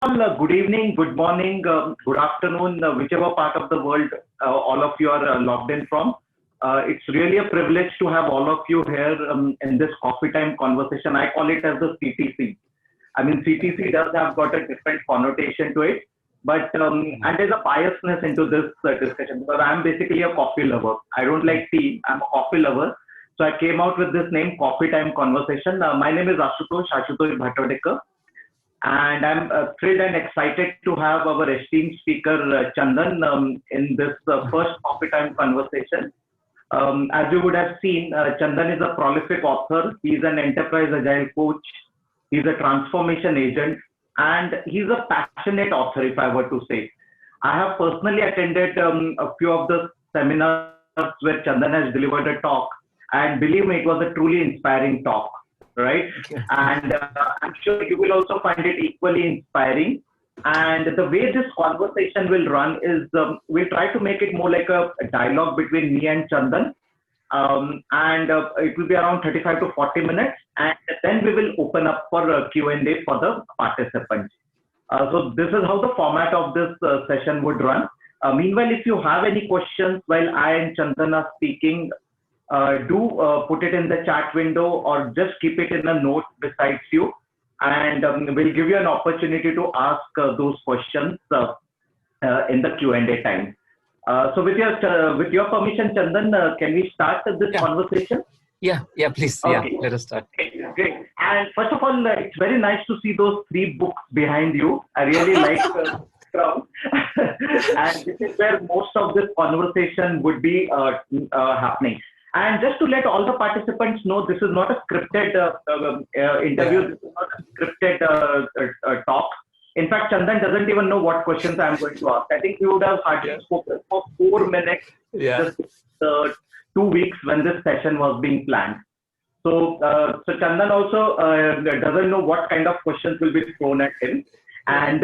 all, good evening, good morning, good afternoon, whichever part of the world all of you are logged in from. It's really a privilege to have all of you here in this coffee time conversation. I call it as the CTC. I mean, CTC does have got a different connotation to it, but and there's a biasness into this discussion because I'm basically a coffee lover. I don't like tea. I'm a coffee lover. So I came out with this name, Coffee Time Conversation. My name is Ashutosh Bhattadekar, and I'm thrilled and excited to have our esteemed speaker Chandan in this first coffee time conversation. As you would have seen, Chandan is a prolific author. He's an enterprise agile coach. He's a transformation agent, and he's a passionate author, if I were to say. I have personally attended a few of the seminars where Chandan has delivered a talk, and believe me, it was a truly inspiring talk, right? And I'm sure you will also find it equally inspiring. And the way this conversation will run is we'll try to make it more like a dialogue between me and Chandan. And it will be around 35 to 40 minutes. And then we will open up for Q&A for the participants. So this is how the format of this session would run. Meanwhile, if you have any questions while I and Chandan are speaking, do put it in the chat window or just keep it in a note besides you, and we'll give you an opportunity to ask those questions in the Q&A time. So with your permission, Chandan, can we start this conversation? Yeah, please. Okay. Yeah, let us start. Okay, great. And first of all, it's very nice to see those 3 books behind you. I really like the crowd. And this is where most of this conversation would be happening. And just to let all the participants know, this is not a scripted interview. This is not a scripted talk. In fact, Chandan doesn't even know what questions I'm going to ask. I think we would have hardly spoken for 4 minutes just 2 weeks when this session was being planned. So Chandan also doesn't know what kind of questions will be thrown at him. And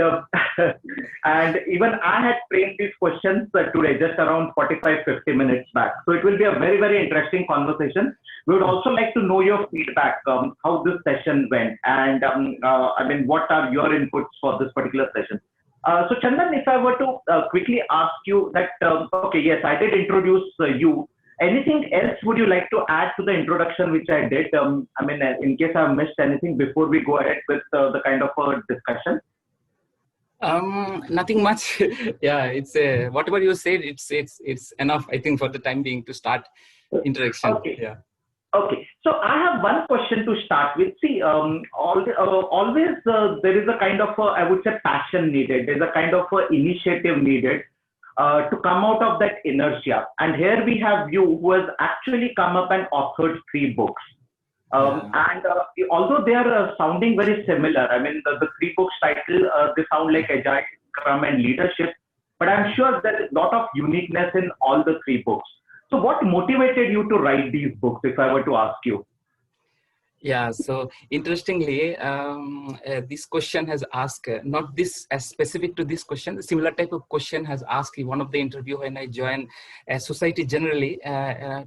and even I had framed these questions today, just around 45-50 minutes back. So it will be a very, very interesting conversation. We would also like to know your feedback, how this session went, and I mean, what are your inputs for this particular session? So Chandan, if I were to quickly ask you that, okay, yes, I did introduce you. Anything else would you like to add to the introduction which I did? I mean, in case I've missed anything before we go ahead with the kind of a discussion. Nothing much. Yeah, it's whatever you said. It's enough, I think, for the time being to start introduction. Okay. Yeah. Okay. So I have one question to start with. See, always there is a kind of I would say passion needed. There's a kind of initiative needed to come out of that inertia. And here we have you who has actually come up and authored 3 books. And although they are sounding very similar, I mean, the 3 books title, they sound like Agile, Scrum, and Leadership, but I'm sure there is a lot of uniqueness in all the 3 books. So what motivated you to write these books, if I were to ask you? Yeah, so interestingly, this question has asked, not this as specific to this question, similar type of question has asked one of the interview when I joined Society Generally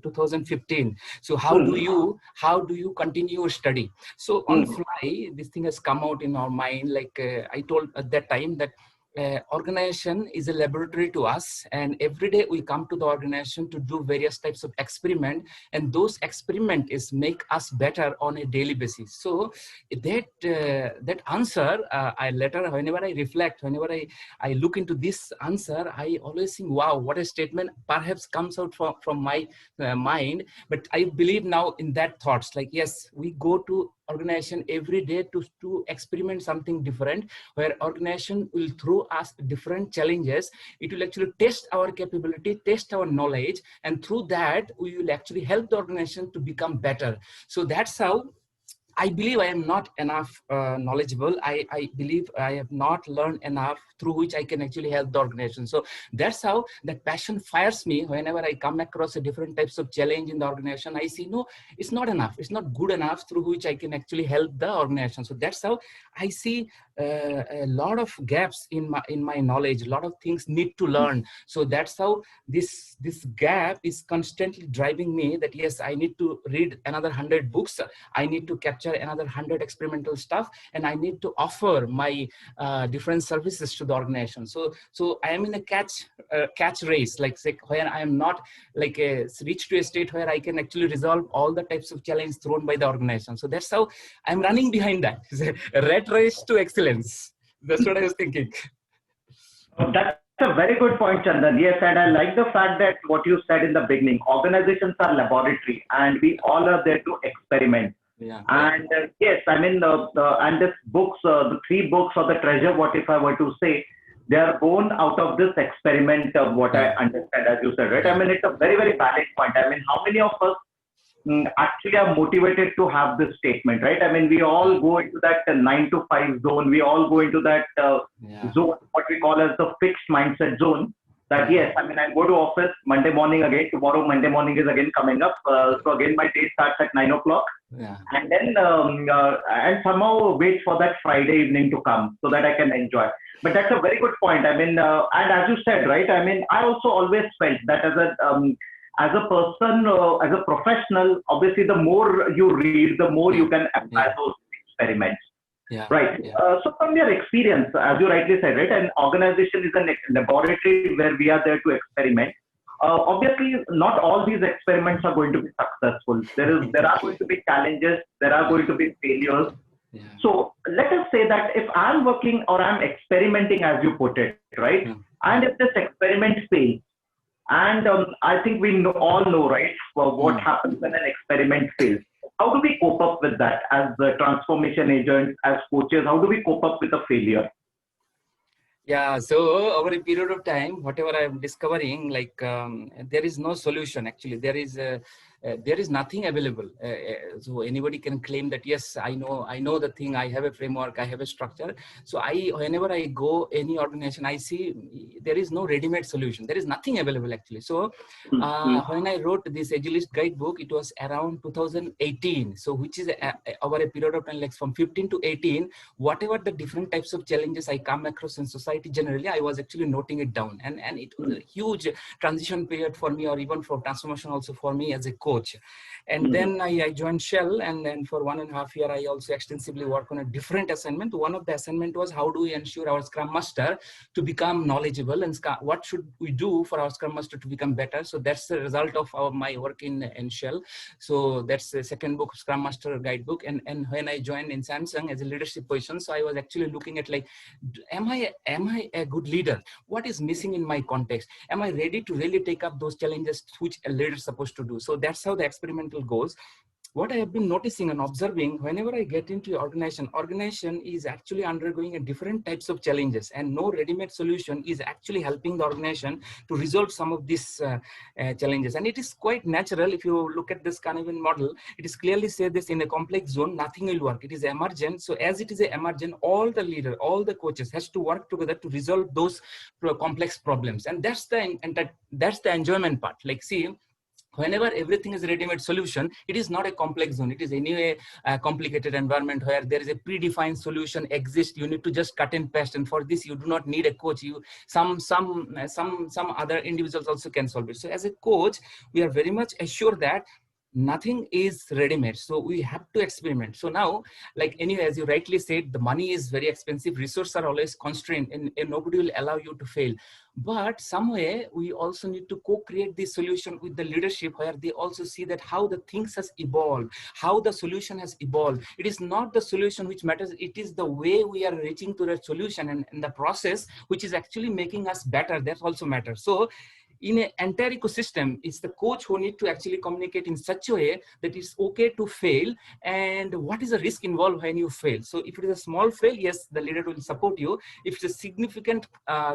2015. So how do you continue your study? So on fly, this thing has come out in our mind. Like I told at that time that organization is a laboratory to us, and every day we come to the organization to do various types of experiment, and those experiment is make us better on a daily basis. So that answer, I later, whenever I reflect, whenever I look into this answer, I always think, wow, what a statement perhaps comes out from my mind. But I believe now in that thoughts, like, yes, we go to organization every day to experiment something different, where organization will throw us different challenges. It will actually test our capability, test our knowledge, and through that we will actually help the organization to become better. So that's how I believe I am not enough knowledgeable. I believe I have not learned enough through which I can actually help the organization. So that's how that passion fires me. Whenever I come across a different types of challenge in the organization, I see, no, it's not enough. It's not good enough through which I can actually help the organization. So that's how I see a lot of gaps in my knowledge. A lot of things need to learn. So that's how this gap is constantly driving me that, yes, I need to read another 100 books. I need to capture capture another 100 experimental stuff, and I need to offer my different services to the organization. So I am in a catch race, like say, where I am not like reached to a state where I can actually resolve all the types of challenges thrown by the organization. So that's how I'm running behind that. It's a rat race to excellence. That's what I was thinking. That's a very good point, Chandan. Yes, and I like the fact that what you said in the beginning, organizations are laboratory and we all are there to experiment. Yeah. And yes, I mean, and this books, the 3 books or the treasure, what if I were to say, they are born out of this experiment of what I understand, as you said, right? I mean, it's a very, very valid point. I mean, how many of us actually are motivated to have this statement, right? I mean, we all go into that 9 to 5 zone. We all go into that zone, what we call as the fixed mindset zone. That yes, I mean, I go to office Monday morning again. Tomorrow Monday morning is again coming up. So again, my day starts at 9 o'clock. Yeah. And then and somehow wait for that Friday evening to come so that I can enjoy. But that's a very good point. I mean, and as you said, right? I mean, I also always felt that as a person, as a professional, obviously, the more you read, the more you can apply those experiments. Yeah. Right. Yeah. So from your experience, as you rightly said, right, an organization is a laboratory where we are there to experiment. Obviously, not all these experiments are going to be successful. There are going to be challenges. There are going to be failures. Yeah. So let us say that if I'm working or I'm experimenting, as you put it, right, and if this experiment fails, and I think we all know, right, what happens when an experiment fails. How do we cope up with that as the transformation agents, as coaches? How do we cope up with a failure? Yeah, so over a period of time, whatever I'm discovering, like there is no solution. Actually, there is nothing available. So anybody can claim that yes, I know the thing. I have a framework. I have a structure. So whenever I go any organization, I see there is no ready-made solution. There is nothing available actually. So when I wrote this Agilist guidebook, it was around 2018. So which is over a period of time, like from 15 to 18, whatever the different types of challenges I come across in society generally, I was actually noting it down, and it was a huge transition period for me, or even for transformation also for me as a coach. And then I joined Shell, and then for 1.5 years I also extensively work on a different assignment. One of the assignment was how do we ensure our Scrum Master to become knowledgeable, and what should we do for our Scrum Master to become better. So that's the result of my work in Shell. So that's the second book, Scrum Master Guidebook. And when I joined in Samsung as a leadership position, so I was actually looking at like, am I a good leader? What is missing in my context? Am I ready to really take up those challenges which a leader is supposed to do? So that's how the experimental goes. What I have been noticing and observing, whenever I get into an organization is actually undergoing a different types of challenges, and no ready-made solution is actually helping the organization to resolve some of these challenges. And it is quite natural. If you look at this Kahneman model, it is clearly said this: in a complex zone, nothing will work. It is emergent. So as it is emergent, all the leader, all the coaches has to work together to resolve those complex problems. And that's the enjoyment part. Like, see, whenever everything is a ready-made solution, it is not a complex zone. It is anyway a complicated environment where there is a predefined solution exists. You need to just cut and paste, and for this you do not need a coach. Some other individuals also can solve it. So as a coach, we are very much assured that nothing is ready-made, so we have to experiment. So now, like, anyway, as you rightly said, the money is very expensive, resources are always constrained, and nobody will allow you to fail. But some way we also need to co-create this solution with the leadership, where they also see that how the things has evolved, how the solution has evolved. It is not the solution which matters, it is the way we are reaching to that solution, and the process which is actually making us better, that also matters. So in an entire ecosystem, it's the coach who need to actually communicate in such a way that it's okay to fail, and what is the risk involved when you fail. So if it is a small fail, yes, the leader will support you. If it's a significant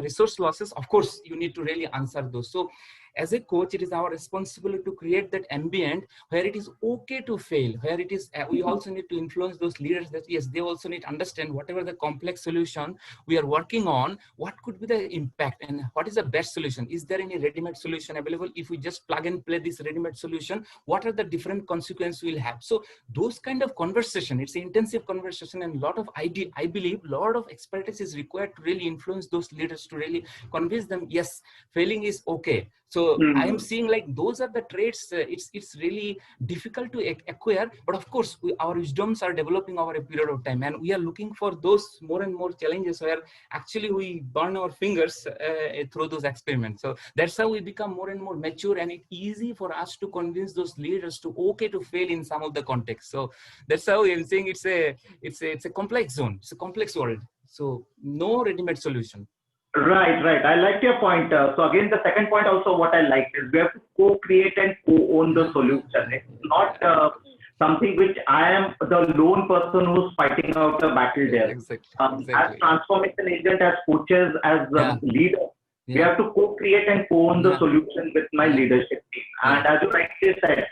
resource losses, of course, you need to really answer those. So as a coach, it is our responsibility to create that ambient where it is okay to fail, where it is, we also need to influence those leaders that, yes, they also need to understand whatever the complex solution we are working on, what could be the impact and what is the best solution. Is there any ready-made solution available? If we just plug and play this ready-made solution, what are the different consequences we'll have? So those kind of conversation, it's an intensive conversation, and a lot of I believe a lot of expertise is required to really influence those leaders, to really convince them, yes, failing is okay. So So I am seeing like those are the traits. It's really difficult to acquire, but of course our wisdoms are developing over a period of time, and we are looking for those more and more challenges where actually we burn our fingers through those experiments. So that's how we become more and more mature, and it's easy for us to convince those leaders to okay to fail in some of the contexts. So that's how I'm saying it's a complex zone. It's a complex world. So no ready-made solution. Right, right. I like your point. So again, the second point also what I like is we have to co-create and co-own the solution. It's not something which I am the lone person who's fighting out the battle there. Exactly. As transformation agent, as coaches, as leaders, we have to co-create and co-own the solution with my leadership team. And as you rightly said,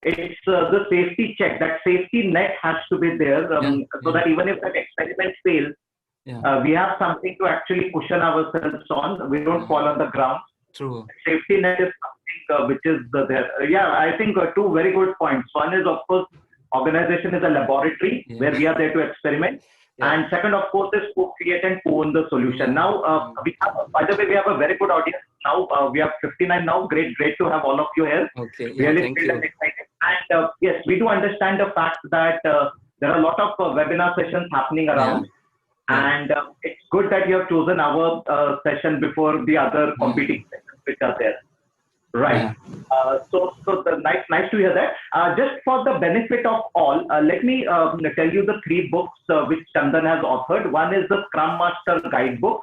it's the safety check. That safety net has to be there so that even if that experiment fails, we have something to actually cushion ourselves on. We don't fall on the ground. True. Safety net is something which is there. Yeah, I think two very good points. One is, of course, organization is a laboratory where we are there to experiment. And second, of course, is co-create and co-own the solution. Now, we have, by the way, we have a very good audience. Now, we have 59 now. Great to have all of you here. Okay. Really excited. And yes, we do understand the fact that there are a lot of webinar sessions happening around. And it's good that you have chosen our session before the other competing sessions which are there. Right. So nice to hear that. Just for the benefit of all, let me tell you the 3 books which Chandan has authored. One is the Scrum Master Guidebook.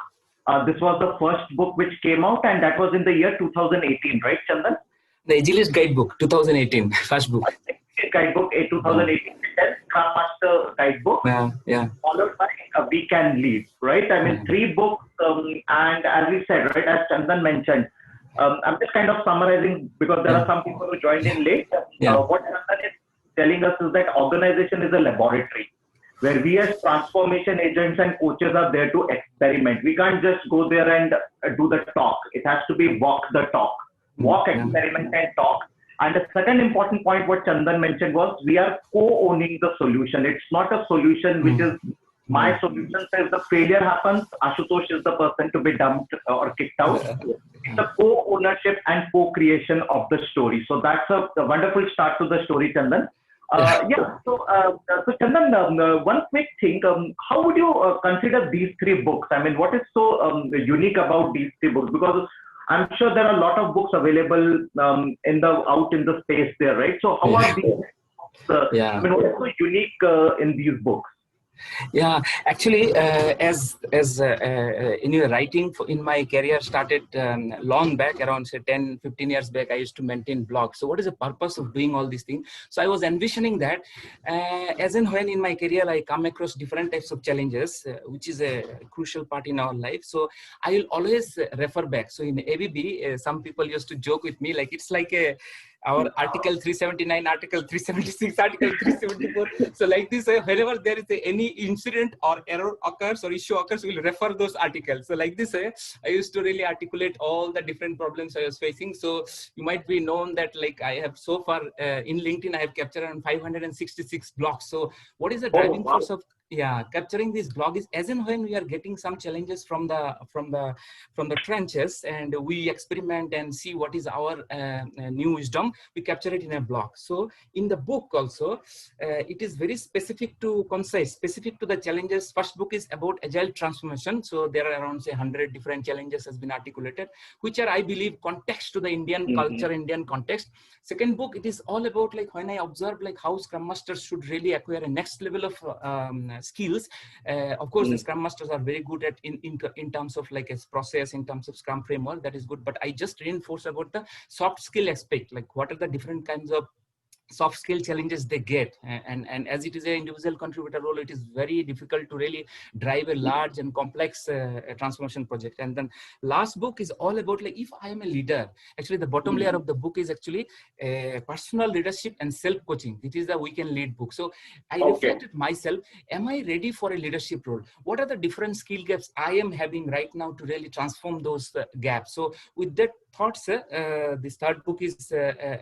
This was the first book which came out, and that was in the year 2018, right, Chandan? The Agilist Guidebook, 2018, first book. Guidebook, 2018. Scrum Master Guidebook. Followed by We Can Lead, right? I mean, 3 books, and as we said, right, as Chandan mentioned, I'm just kind of summarizing because there are some people who joined in late. What Chandan is telling us is that organization is a laboratory where we as transformation agents and coaches are there to experiment. We can't just go there and do the talk. It has to be walk the talk, walk, experiment, and talk. And the second important point what Chandan mentioned was we are co-owning the solution. It's not a solution which is my solution. If the failure happens, Ashutosh is the person to be dumped or kicked out. It's a co-ownership and co-creation of the story. So that's a wonderful start to the story, Chandan. So Chandan, one quick thing, how would you consider these 3 books? I mean, what is so unique about these 3 books? Because I'm sure there are a lot of books available out in the space there, right? So how are these books? I mean, what is so unique in these books? Yeah, actually, as in your writing in my career started long back, around say 10-15 years back, I used to maintain blogs. So what is the purpose of doing all these things? So I was envisioning that as and when in my career I come across different types of challenges, which is a crucial part in our life. So I will always refer back. So in ABB, some people used to joke with me like it's like our Article 379, Article 376, Article 374. So like this, whenever there is any incident or error occurs or issue occurs, we'll refer those articles. So like this, I used to really articulate all the different problems I was facing. So you might be known that like I have so far in LinkedIn, I have captured around 566 blogs. So what is the driving force of capturing this blog is as and when we are getting some challenges from the trenches and we experiment and see what is our new wisdom, we capture it in a blog. So in the book also, it is very specific to concise, specific to the challenges. First book is about agile transformation. So there are around say 100 different challenges has been articulated, which are, I believe, context to the Indian culture, Indian context. Second book, it is all about like when I observe like how Scrum Masters should really acquire a next level of skills. Of course, the Scrum Masters are very good at in terms of like a process, in terms of Scrum framework, that is good. But I just reinforce about the soft skill aspect, like what are the different kinds of soft skill challenges they get, and as it is an individual contributor role, it is very difficult to really drive a large and complex transformation project. And then last book is all about like if I am a leader, actually the bottom layer of the book is actually personal leadership and self-coaching. It is the We Can Lead book. So I reflected myself, am I ready for a leadership role? What are the different skill gaps I am having right now to really transform those gaps? So with that thoughts, this third book is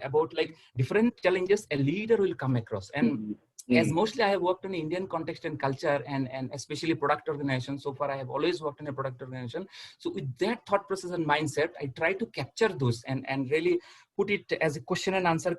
about like different challenges a leader will come across. And as mostly I have worked in Indian context and culture, and especially product organization. So far, I have always worked in a product organization. So with that thought process and mindset, I try to capture those and really put it as a question and answer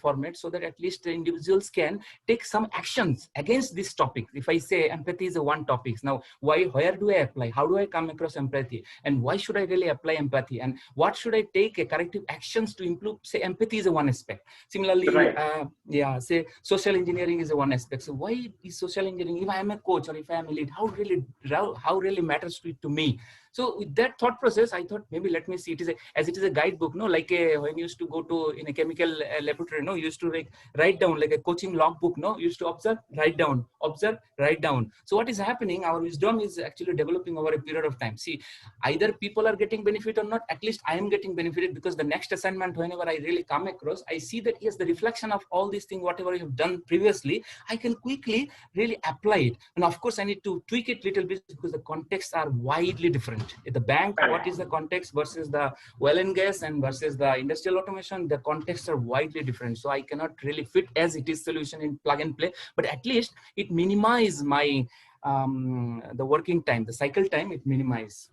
format, so that at least the individuals can take some actions against this topic. If I say empathy is a one topic, now where do I apply? How do I come across empathy? And why should I really apply empathy? And what should I take a corrective actions to improve? Say empathy is a one aspect. Similarly, Right. say social engineering is a one aspect. So why is social engineering? If I am a coach or if I am a lead, how really matters to it to me? So with that thought process, I thought maybe let me see. It is a guidebook, no, like when you used to go to in a chemical laboratory, no, you used to like write down like a coaching logbook, no, you used to observe, write down, observe, write down. So what is happening? Our wisdom is actually developing over a period of time. See, either people are getting benefit or not. At least I am getting benefited, because the next assignment, whenever I really come across, I see that yes, the reflection of all these things, whatever you have done previously, I can quickly really apply it. And of course, I need to tweak it little bit, because the contexts are widely different. At the bank, what is the context versus the oil and gas and versus the industrial automation? The contexts are widely different. So I cannot really fit as it is solution in plug and play, but at least it minimize my the working time, the cycle time, it minimize.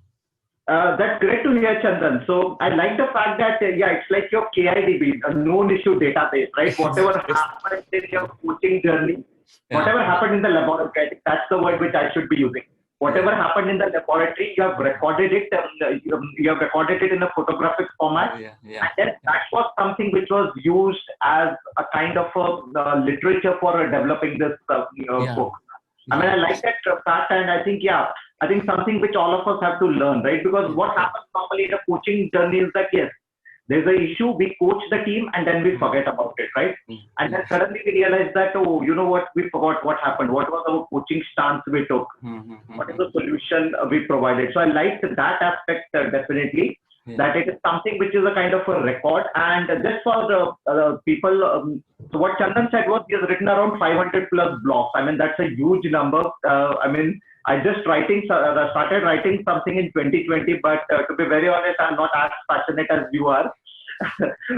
That's great to hear, Chandan. So I like the fact that, it's like your KIDB, a known issue database, right? Whatever happened in your coaching journey, whatever happened in the laboratory, I think that's the word which I should be using. Whatever happened in the laboratory, you have recorded it. You have recorded it in a photographic format. And then that was something which was used as a kind of a literature for developing this book. I mean, I like that fact, and I think, I think something which all of us have to learn, right? Because what happens normally in a coaching journey is that, yes, there's an issue, we coach the team, and then we forget about it, right? And then suddenly we realize that, oh, you know what, we forgot what happened. What was our coaching stance we took? What is the solution we provided? So I liked that aspect definitely, that it is something which is a kind of a record. And just for the people, so what Chandan said was he has written around 500 plus blogs. I mean, that's a huge number. I mean, I just started writing something in 2020, but to be very honest, I'm not as passionate as you are,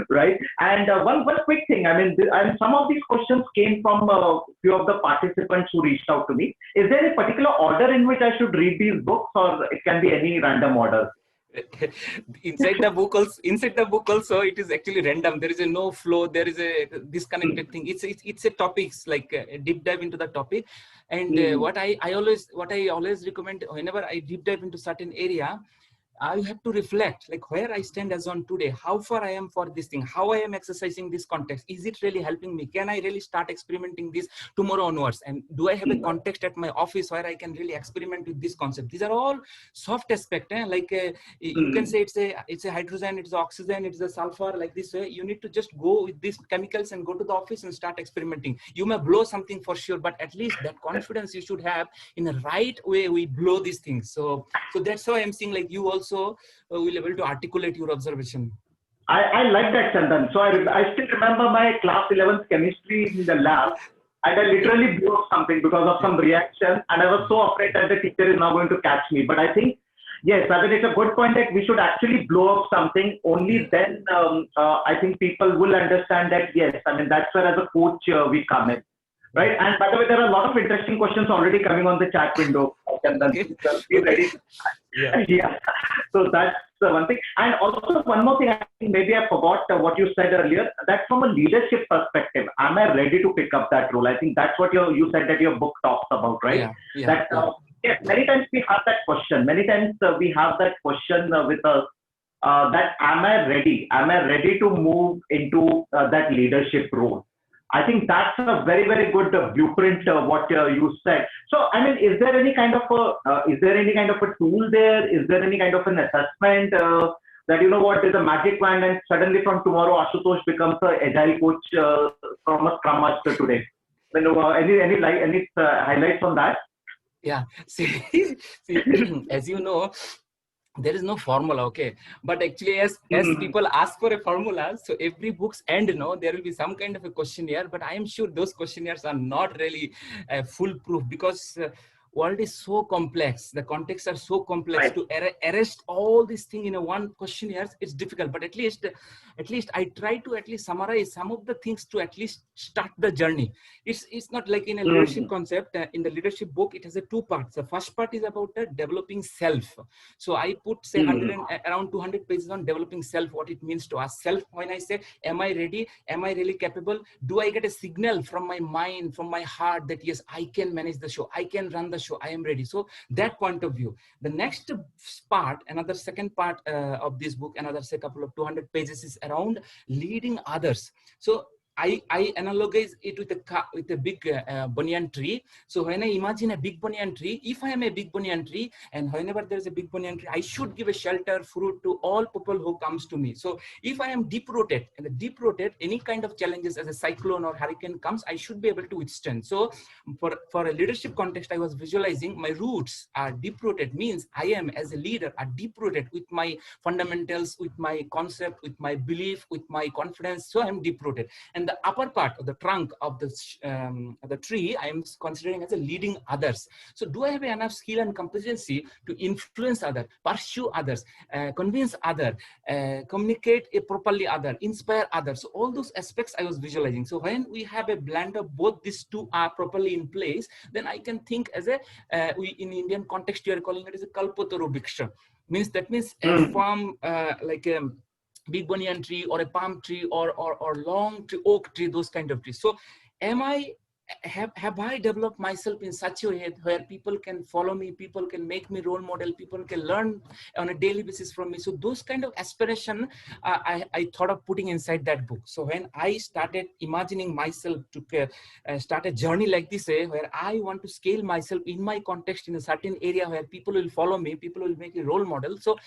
right? And one quick thing, I mean, and some of these questions came from a few of the participants who reached out to me. Is there a particular order in which I should read these books, or it can be any random order? inside the book also it is actually random. There is a no flow, there is a disconnected thing. It's a topics, like a deep dive into the topic. And what I always recommend whenever I deep dive into certain area, I have to reflect, like where I stand as on today, how far I am for this thing, how I am exercising this context. Is it really helping me? Can I really start experimenting this tomorrow onwards? And do I have a context at my office where I can really experiment with this concept? These are all soft aspects. Like you can say it's a hydrogen, it's oxygen, it's a sulfur, like this way. You need to just go with these chemicals and go to the office and start experimenting. You may blow something for sure, but at least that confidence you should have in the right way we blow these things. So that's how I'm seeing, like you also will able to articulate your observation. I like that, Chandan. So I still remember my class 11th chemistry in the lab, and I literally blew up something because of some reaction, and I was so afraid that the teacher is now going to catch me. But I think, yes, I mean, it's a good point that we should actually blow up something. Only then I think people will understand that, yes, I mean, that's where as a coach we come in. Right. And by the way, there are a lot of interesting questions already coming on the chat window. Be ready. So that's one thing. And also one more thing, I think maybe I forgot what you said earlier, that from a leadership perspective, am I ready to pick up that role? I think that's what you said that your book talks about, right? Yes, many times we have that question. Many times we have that question with us, that am I ready? Am I ready to move into that leadership role? I think that's a very, very good blueprint what you said. So, I mean, is there any kind of a tool there? Is there any kind of an assessment that, you know what, is a magic wand and suddenly from tomorrow Ashutosh becomes an agile coach from a Scrum Master today? Any highlights on that? Yeah. See, as you know, there is no formula, okay, but actually as people ask for a formula, so every book's end, there will be some kind of a questionnaire, but I am sure those questionnaires are not really foolproof, because world is so complex, the contexts are so complex. Right. To arrest all these things in a one questionnaire, it's difficult. But at least I try to at least summarize some of the things to at least start the journey. It's not like in a leadership concept. In the leadership book, it has a two parts. The first part is about developing self. So I put say around 200 pages on developing self, what it means to us. Self, when I say, am I ready? Am I really capable? Do I get a signal from my mind, from my heart that yes, I can manage the show, I can run the show, I am ready? So that point of view. The next part, another second part of this book, another say couple of 200 pages, is around leading others. So I analogize it with a big banyan tree. So when I imagine a big banyan tree, if I am a big banyan tree, and whenever there is a big banyan tree, I should give a shelter, fruit to all people who comes to me. So if I am deep rooted, and the deep rooted, any kind of challenges as a cyclone or hurricane comes, I should be able to withstand. So for a leadership context, I was visualizing my roots are deep rooted, means I am as a leader are deep rooted with my fundamentals, with my concept, with my belief, with my confidence. So I am deep rooted. And the upper part of the trunk of the tree, I am considering as a leading others. So do I have enough skill and competency to influence others, pursue others, convince others, communicate properly others, inspire others? So all those aspects I was visualizing. So when we have a blend of both these two are properly in place, then I can think as a, in Indian context, you are calling it as a Kalpataru Vriksha. That means a farm like a big banyan tree or a palm tree or long tree, oak tree, those kind of trees. So have I developed myself in such a way where people can follow me, people can make me role model, people can learn on a daily basis from me? So those kind of aspiration I thought of putting inside that book. So when I started imagining myself to start a journey like this, where I want to scale myself in my context in a certain area where people will follow me, people will make a role model. So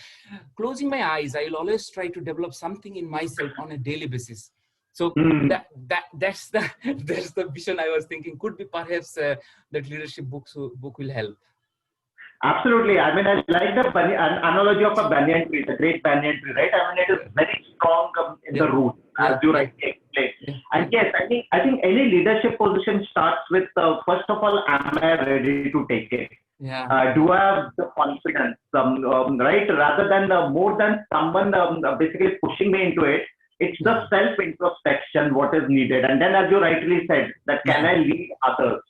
closing my eyes, I will always try to develop something in myself on a daily basis. So that's the vision I was thinking. Could be perhaps that leadership book will help. Absolutely. I mean, I like the analogy of a banyan tree, the great banyan tree, right? I mean, it is very strong in the root, as you rightly explained. And yes, I think any leadership position starts with first of all, am I ready to take it? Do I have the confidence, right? Rather than more than someone basically pushing me into it, it's the self-introspection what is needed. And then, as you rightly said, that can I lead others?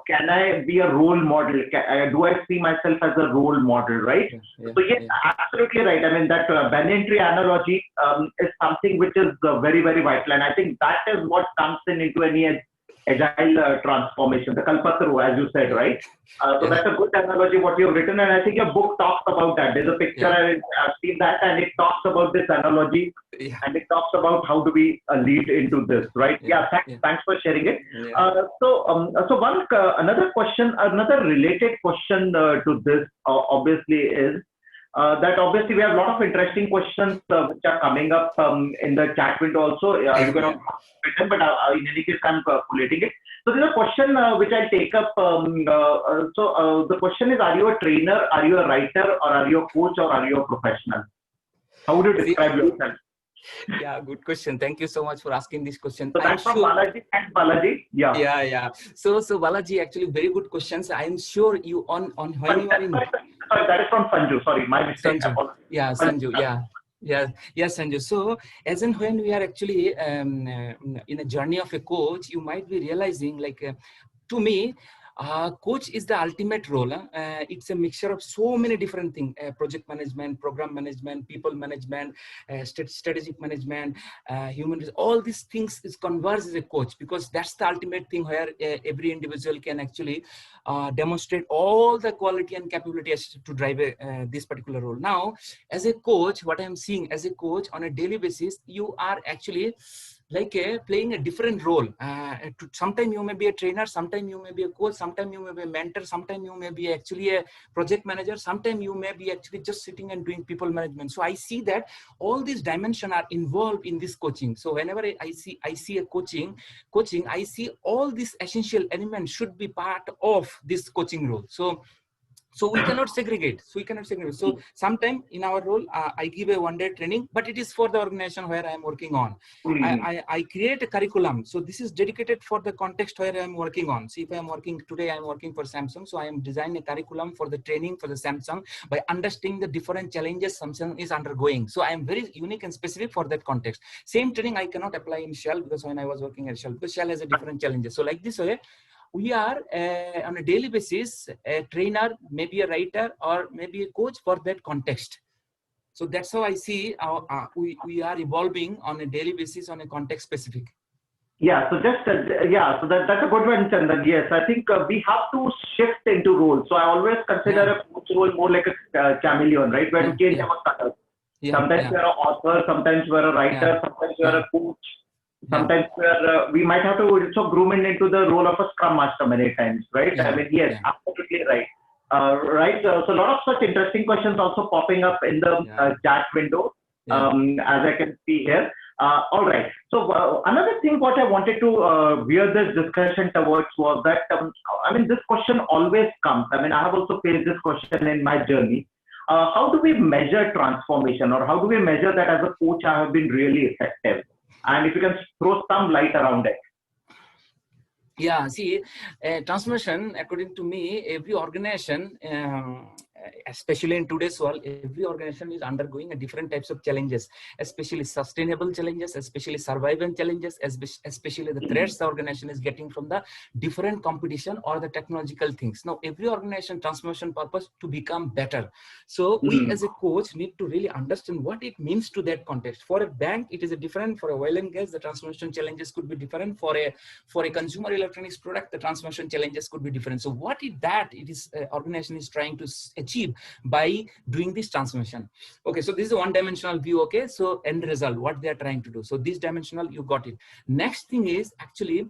Can I be a role model? Do I see myself as a role model, right? So yes, absolutely right. I mean, that banyan tree analogy is something which is very, very vital. And I think that is what comes into any agile transformation, the Kalpataru, as you said, right? So that's a good analogy what you've written, and I think your book talks about that. There's a picture, I've seen that, and it talks about this analogy, and it talks about how do we lead into this, right? Thanks for sharing it. So one another question, another related question to this, obviously, is that obviously we have a lot of interesting questions which are coming up in the chat window also. You can but in any case, I'm collating it. So there's a question which I'll take up. So the question is, are you a trainer, are you a writer, or are you a coach, or are you a professional? How would you describe yourself? Yeah, good question. Thank you so much for asking this question. So that's from Balaji. Thanks, Balaji. Yeah. So Balaji, actually, very good questions. I'm sure you on when you are in. Sorry, that is from Sanju. Sorry, my mistake. Sanju. Yeah, Sanju. Sanju. So as in when we are actually in a journey of a coach, you might be realizing, like, to me, coach is the ultimate role. It's a mixture of so many different things: project management, program management, people management, strategic management, human. All these things is converged as a coach, because that's the ultimate thing where every individual can actually demonstrate all the quality and capability to drive this particular role. Now, as a coach, what I'm seeing as a coach on a daily basis, you are actually like playing a different role. Sometimes you may be a trainer, sometimes you may be a coach, sometimes you may be a mentor, sometimes you may be actually a project manager, sometimes you may be actually just sitting and doing people management. So I see that all these dimensions are involved in this coaching. So whenever I see a coaching, I see all these essential elements should be part of this coaching role. So So we cannot segregate. So sometime in our role, I give a one-day training, but it is for the organization where I am working on. I create a curriculum. So this is dedicated for the context where I am working on. See, if I am working today, I am working for Samsung. So I am designing a curriculum for the training for the Samsung by understanding the different challenges Samsung is undergoing. So I am very unique and specific for that context. Same training I cannot apply in Shell, because when I was working at Shell, because Shell has a different challenges. So like this way, we are on a daily basis a trainer, maybe a writer, or maybe a coach for that context. So that's how I see we are evolving on a daily basis on a context specific. Yeah, so just so that's a good one, Chandan. Yes, I think we have to shift into roles. So I always consider a coach role more like a chameleon, right? Where we change our colors. Sometimes we're an author, sometimes we're a writer, sometimes we're a coach. Sometimes we might have to also groom into the role of a scrum master many times, right? I mean, yes, absolutely right. Right. So a lot of such interesting questions also popping up in the chat window, as I can see here. All right. So another thing what I wanted to veer this discussion towards was that, I mean, this question always comes. I mean, I have also faced this question in my journey. How do we measure transformation, or how do we measure that as a coach I have been really effective? And if you can throw some light around it. Yeah, see, transformation, according to me, every organization, especially in today's world, every organization is undergoing a different types of challenges, especially sustainable challenges, especially survival challenges, especially the threats the organization is getting from the different competition or the technological things. Now, every organization transformation purpose to become better. So we as a coach need to really understand what it means to that context. For a bank, it is a different. For a oil and gas, the transformation challenges could be different. For a consumer electronics product, the transformation challenges could be different. So what is that it is organization is trying to achieve by doing this transformation? Okay, so this is a one-dimensional view. Okay, so end result, what they are trying to do. So this dimensional, you got it. Next thing is actually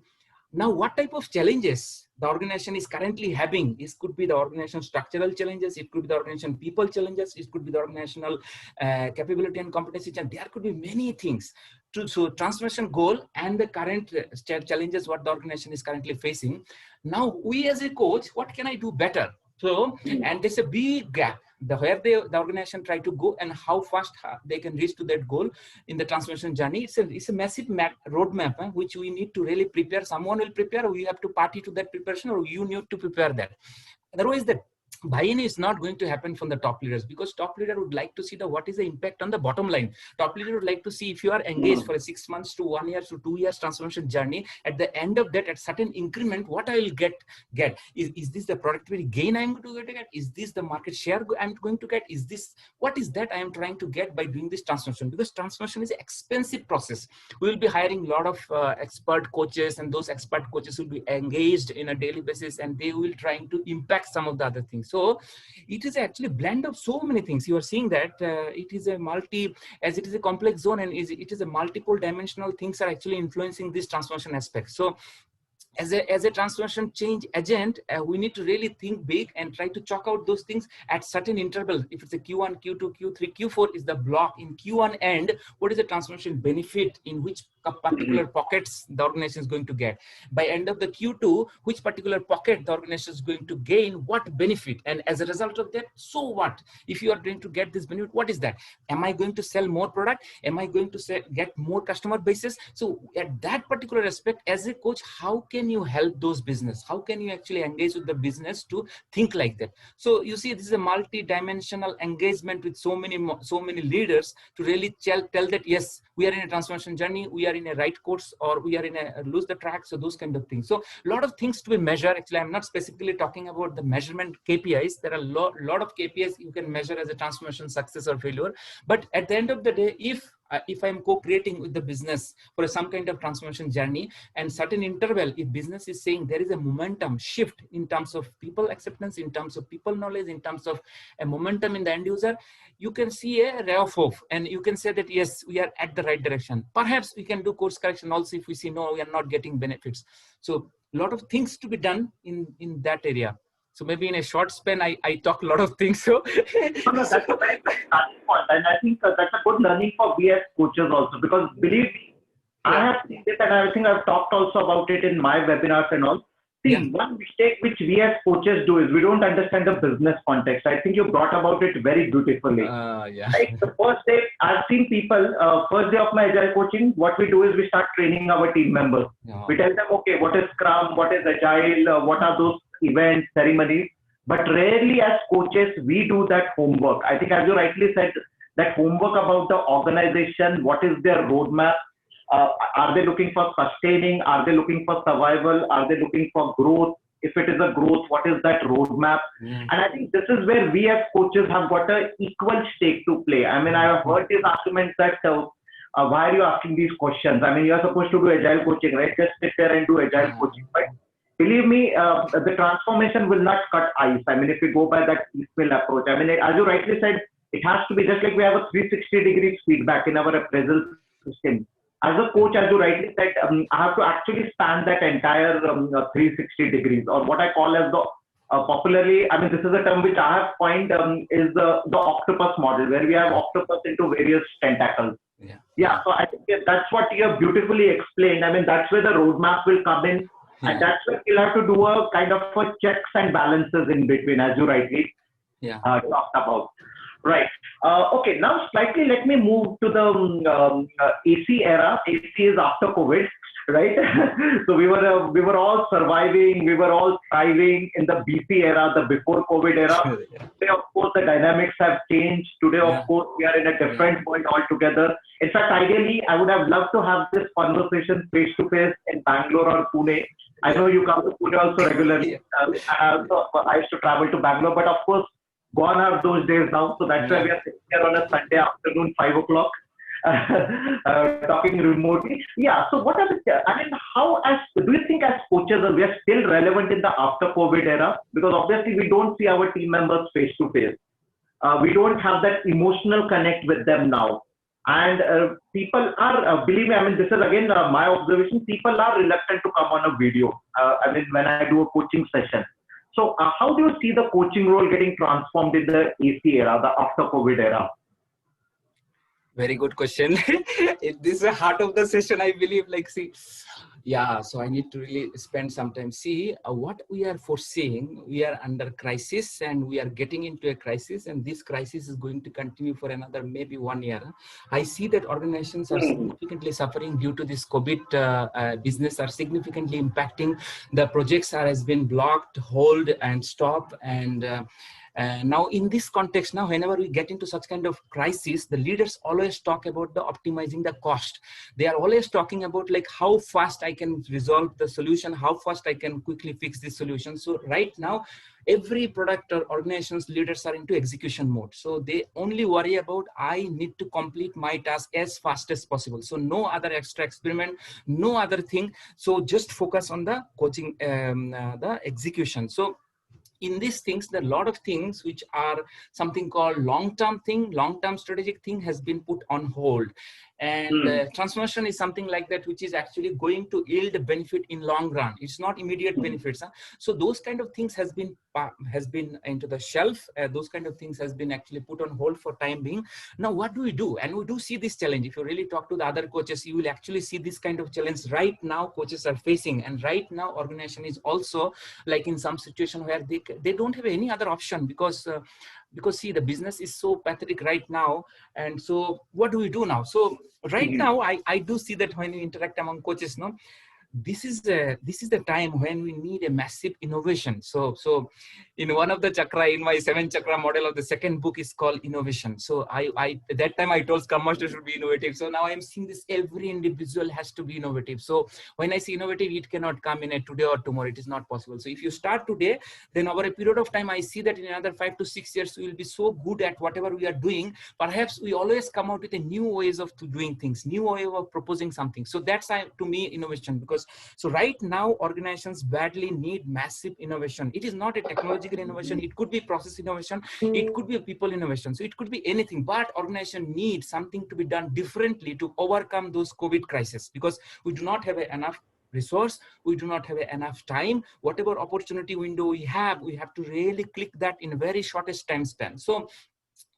now what type of challenges the organization is currently having. It could be the organization structural challenges, it could be the organization people challenges, it could be the organizational capability and competency, and there could be many things. So transformation goal and the current challenges what the organization is currently facing. Now we as a coach, what can I do better? So, and there's a big gap where the organization try to go and how fast they can reach to that goal in the transformation journey. It's a massive roadmap which we need to really prepare. Someone will prepare, or we have to party to that preparation, or you need to prepare that. Otherwise, the buy-in is not going to happen from the top leaders, because top leader would like to see what is the impact on the bottom line. Top leader would like to see if you are engaged for a 6 months to 1 year to 2 years transformation journey, at the end of that, at certain increment, what I will get. Is this the productivity gain I am going to get? Is this the market share I'm going to get? Is this, what is that I am trying to get by doing this transformation? Because transformation is an expensive process. We will be hiring a lot of expert coaches, and those expert coaches will be engaged in a daily basis, and they will trying to impact some of the other things. So it is actually a blend of so many things. You are seeing that it is a as it is a complex zone, and it is a multiple dimensional things are actually influencing this transformation aspect. So as a transformation change agent, we need to really think big and try to chalk out those things at certain interval. If it's a Q1, Q2, Q3, Q4 is the block. In Q1 end, what is the transformation benefit in which particular pockets the organization is going to get? By end of the Q2, which particular pocket the organization is going to gain what benefit? And as a result of that, so what? If you are going to get this benefit, what is that? Am I going to sell more product? Am I going to get more customer bases? So at that particular aspect, as a coach, how can you help those business? How can you actually engage with the business to think like that? So you see, this is a multi-dimensional engagement with so many leaders to really tell that yes, we are in a transformation journey, we are in a right course, or we are in a lose the track. So those kind of things. So a lot of things to be measured. Actually, I'm not specifically talking about the measurement KPIs. There are a lot of KPIs you can measure as a transformation success or failure. But at the end of the day, if I'm co-creating with the business for some kind of transformation journey, and certain interval, if business is saying there is a momentum shift in terms of people acceptance, in terms of people knowledge, in terms of a momentum in the end user, you can see a ray of hope, and you can say that yes, we are at the right direction. Perhaps we can do course correction also if we see no, we are not getting benefits. So a lot of things to be done in that area. So maybe in a short span, I talk a lot of things. So no, that's a very good starting point, and I think that's a good learning for BS coaches also, because believe me, I have seen this, and I think I've talked also about it in my webinars and all. Yeah. See, one mistake which we as coaches do is we don't understand the business context. I think you brought about it very beautifully. Yeah. Right? The first day, I've seen people, first day of my agile coaching, what we do is we start training our team members. Yeah. We tell them, okay, what is Scrum, what is agile, what are those events, ceremonies. But rarely as coaches, we do that homework. I think as you rightly said, that homework about the organization, what is their roadmap? Are they looking for sustaining? Are they looking for survival? Are they looking for growth? If it is a growth, what is that roadmap? And I think this is where we as coaches have got an equal stake to play. I mean, I have heard these arguments that why are you asking these questions? I mean, you are supposed to do agile coaching, right? Just sit there and do agile coaching. But believe me, the transformation will not cut ice. I mean, if we go by that piecemeal approach, I mean, as you rightly said, it has to be just like we have a 360 degrees feedback in our appraisal system. As a coach, as you rightly said, I have to actually span that entire 360 degrees, or what I call as the popularly, I mean, this is a term which I have coined, is the octopus model, where we have octopus into various tentacles. Yeah, so I think that's what you have beautifully explained. I mean, that's where the roadmap will come in, and that's where we'll have to do a kind of a checks and balances in between, as you rightly talked about. Right. Okay. Now, slightly, let me move to the AC era. AC is after COVID, right? So we were all surviving. We were all thriving in the BC era, the before COVID era. Today, of course, the dynamics have changed. Today, of course, we are in a different point altogether. In fact, ideally, I would have loved to have this conversation face to face in Bangalore or Pune. I know you come to Pune also regularly. I used to travel to Bangalore, but of course, gone are those days now. So that's why we are sitting here on a Sunday afternoon, 5 o'clock, talking remotely. Yeah. So what are the, I mean, do you think as coaches, we are still relevant in the after COVID era? Because obviously we don't see our team members face to face. We don't have that emotional connect with them now. And people are, believe me, I mean, this is again my observation, people are reluctant to come on a video. I mean, when I do a coaching session. So how do you see the coaching role getting transformed in the AC era, the after COVID era? Very good question. This is the heart of the session, I believe. Like, see, yeah, so I need to really spend some time. See, what we are foreseeing, we are under crisis and we are getting into a crisis, and this crisis is going to continue for another maybe 1 year. I see that organizations are significantly suffering due to this COVID business, are significantly impacting. The projects has been blocked, hold and stop, and now in this context, now whenever we get into such kind of crisis, the leaders always talk about the optimizing the cost. They are always talking about like how fast I can resolve the solution, how fast I can quickly fix this solution. So right now, every product or organization's leaders are into execution mode. So they only worry about, I need to complete my task as fast as possible. So no other extra experiment, no other thing. So just focus on the coaching, the execution. So in these things, there are a lot of things which are something called long-term strategic thing has been put on hold. And transformation is something like that, which is actually going to yield a benefit in long run. It's not immediate benefits. So those kind of things has been into the shelf. Those kind of things has been actually put on hold for time being. Now, what do we do? And we do see this challenge. If you really talk to the other coaches, you will actually see this kind of challenge right now coaches are facing. And right now, organization is also like in some situation where they don't have any other option because see, the business is so pathetic right now. And so what do we do now? So right now, I do see that when we interact among coaches, no, this is the time when we need a massive innovation. So in one of the chakra, in my 7 chakra model of the second book is called innovation. So I at that time I told Scrum Master should be innovative. So now I'm seeing this, every individual has to be innovative. So when I say innovative, it cannot come in a today or tomorrow. It is not possible. So if you start today, then over a period of time, I see that in another 5 to 6 years, we will be so good at whatever we are doing. Perhaps we always come out with a new ways of doing things, new way of proposing something. So that's to me innovation. Because so right now, organizations badly need massive innovation. It is not a technological innovation. It could be process innovation. It could be a people innovation. So it could be anything, but organization needs something to be done differently to overcome those COVID crises, because we do not have enough resource. We do not have enough time. Whatever opportunity window we have to really click that in a very shortest time span. So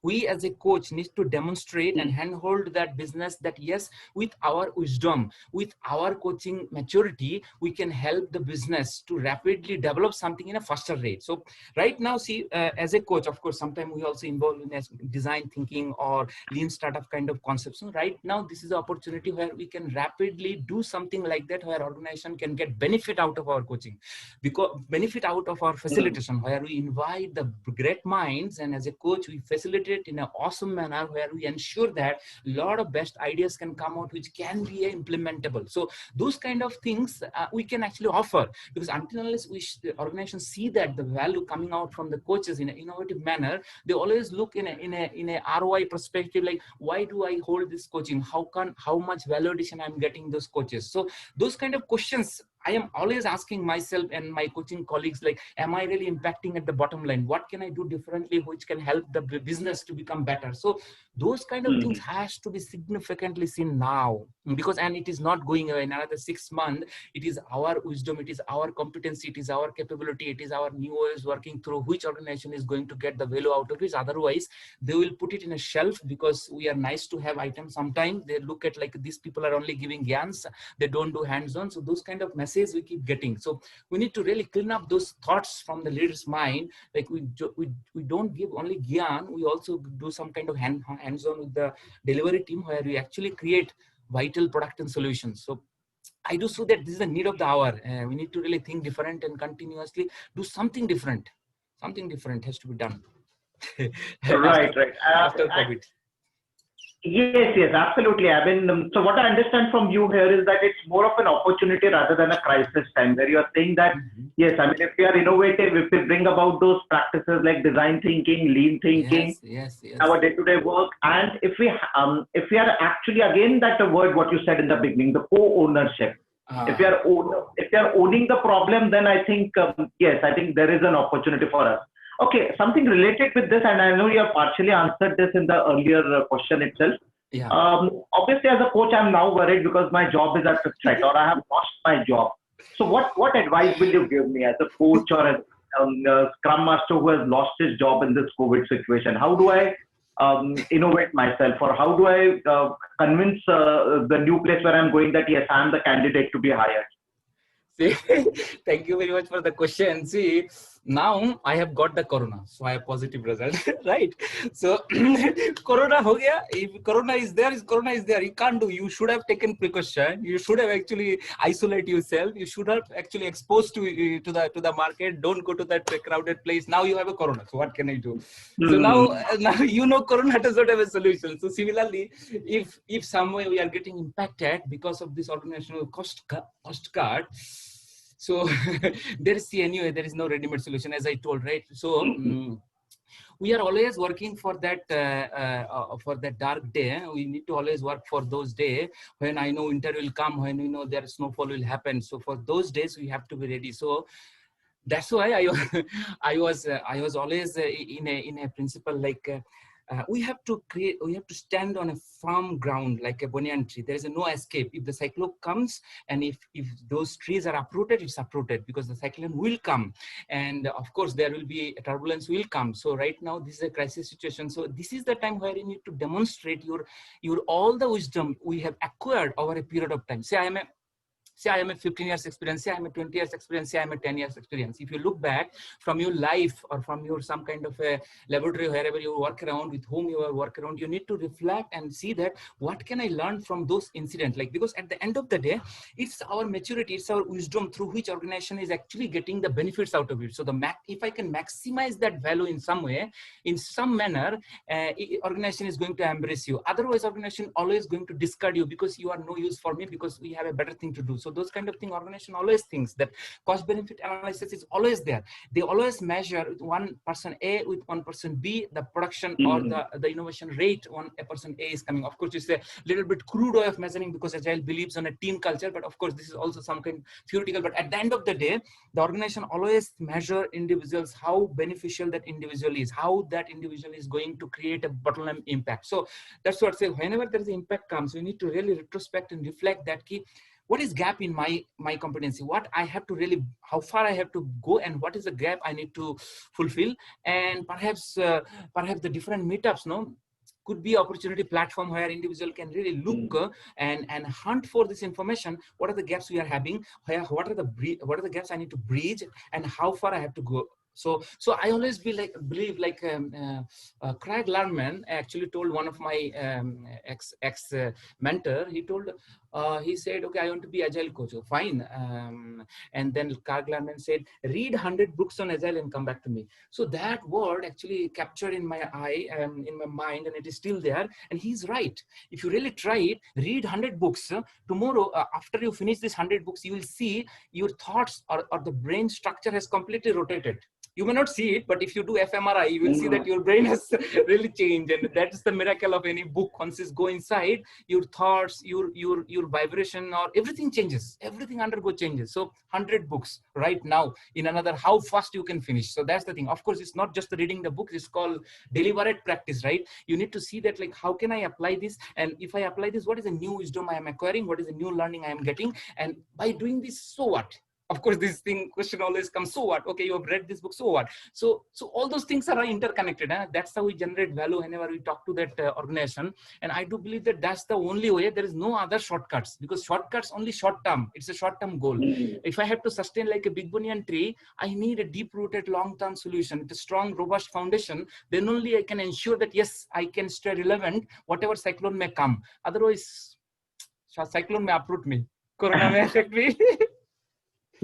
we as a coach need to demonstrate and handhold that business that yes, with our wisdom, with our coaching maturity, we can help the business to rapidly develop something in a faster rate. So right now, see, as a coach, of course, sometimes we also involve in design thinking or lean startup kind of concepts. So right now, this is the opportunity where we can rapidly do something like that, where organization can get benefit out of our coaching, because benefit out of our facilitation, where we invite the great minds, and as a coach, we facilitate in an awesome manner where we ensure that a lot of best ideas can come out which can be implementable. So those kind of things we can actually offer, because until unless the organizations see that the value coming out from the coaches in an innovative manner, they always look in a ROI perspective, like why do I hold this coaching, how much validation I'm getting those coaches. So those kind of questions I am always asking myself and my coaching colleagues, like, am I really impacting at the bottom line? What can I do differently which can help the business to become better? So those kind of things has to be significantly seen now, because, and it is not going away in another 6 months. It is our wisdom, it is our competency, it is our capability, it is our new ways working through which organization is going to get the value out of it. Otherwise, they will put it in a shelf, because we are nice to have items. Sometimes they look at like these people are only giving gyans, they don't do hands-on. So those kind of messages we keep getting. So we need to really clean up those thoughts from the leader's mind. Like we don't give only gyan, we also do some kind of hands-on with the delivery team, where we actually create vital product and solutions. So I do see that this is the need of the hour. We need to really think different and continuously do something different. Something different has to be done. Right, right. After COVID. Yes, yes, absolutely. I mean, so what I understand from you here is that it's more of an opportunity rather than a crisis time, where you are saying that, yes, I mean, if we are innovative, if we bring about those practices like design thinking, lean thinking, yes. our day-to-day work, and if we are actually, again, that word what you said in the beginning, the co-ownership. If you are owning the problem, then I think yes, I think there is an opportunity for us. Okay, something related with this, and I know you have partially answered this in the earlier question itself. Yeah. Obviously, as a coach, I'm now worried because my job is at threat, or I have lost my job. So, what advice will you give me as a coach or as a Scrum Master who has lost his job in this COVID situation? How do I innovate myself, or how do I convince the new place where I'm going that yes, I'm the candidate to be hired? See, thank you very much for the question. See, now I have got the corona, so I have positive result, right? So corona ho gaya. If corona is there, you can't do. You should have taken precaution. You should have actually isolate yourself. You should have actually exposed to the market. Don't go to that crowded place. Now you have a corona. So what can I do? So now you know corona does not have a solution. So similarly, if some way we are getting impacted because of this organizational cost cut. So there is no ready-made solution, as I told, right? So we are always working for that dark day. We need to always work for those days when I know winter will come, when we know there snowfall will happen. So for those days we have to be ready. So that's why I was always in a principle like. We have to stand on a firm ground like a banyan tree. There is no escape. If the cyclone comes, and if those trees are uprooted, it's uprooted, because the cyclone will come. And of course, there will be turbulence will come. So right now, this is a crisis situation. So this is the time where you need to demonstrate your all the wisdom we have acquired over a period of time. Say I am a 15 years experience, say I'm a 20 years experience, say I'm a 10 years experience. If you look back from your life or from your some kind of a laboratory, wherever you work around, with whom you work around, you need to reflect and see that what can I learn from those incidents? Like, because at the end of the day, it's our maturity, it's our wisdom through which organization is actually getting the benefits out of it. So if I can maximize that value in some way, in some manner, organization is going to embrace you. Otherwise, organization always going to discard you because you are no use for me, because we have a better thing to do. So those kind of thing, organization always thinks that cost benefit analysis is always there. They always measure one person A with one person B, the production or the innovation rate a person A is coming. Of course, it's a little bit crude way of measuring, because Agile believes on a team culture, but of course this is also some kind of theoretical. But at the end of the day, the organization always measure individuals, how beneficial that individual is, how that individual is going to create a bottom line impact. So that's what I say, whenever there is impact comes, we need to really retrospect and reflect that key. what is gap in my competency, what I have to really, how far I have to go, and what is the gap I need to fulfill. And perhaps the different meetups, no, could be opportunity platform where individual can really look and hunt for this information. What are the gaps we are having? What are the gaps I need to bridge, and how far I have to go? So I always believe like Craig Larman actually told one of my ex mentor. He said, okay, I want to be agile coach. Oh, fine. And then Craig Larman said, read 100 books on agile and come back to me. So that word actually captured in my eye, in my mind, and it is still there. And he's right. If you really try it, read 100 books. Tomorrow, after you finish this 100 books, you will see your thoughts or the brain structure has completely rotated. You may not see it, but if you do fMRI, you will see that your brain has really changed. And that's the miracle of any book. Once it's go inside, your thoughts, your vibration, or everything changes. Everything undergo changes. So 100 books right now in another, how fast you can finish. So that's the thing. Of course, it's not just reading the book. It's called deliberate practice, right? You need to see that, like, how can I apply this? And if I apply this, what is the new wisdom I am acquiring? What is the new learning I am getting? And by doing this, so what? Of course, this question always comes, so what? Okay, you have read this book, so what? So all those things are interconnected. That's how we generate value whenever we talk to that organization. And I do believe that that's the only way. There is no other shortcuts, because shortcuts only short term. It's a short term goal. If I have to sustain like a big banyan tree, I need a deep rooted long term solution with a strong, robust foundation. Then only I can ensure that, yes, I can stay relevant, whatever cyclone may come. Otherwise, cyclone may uproot me. Corona may affect me.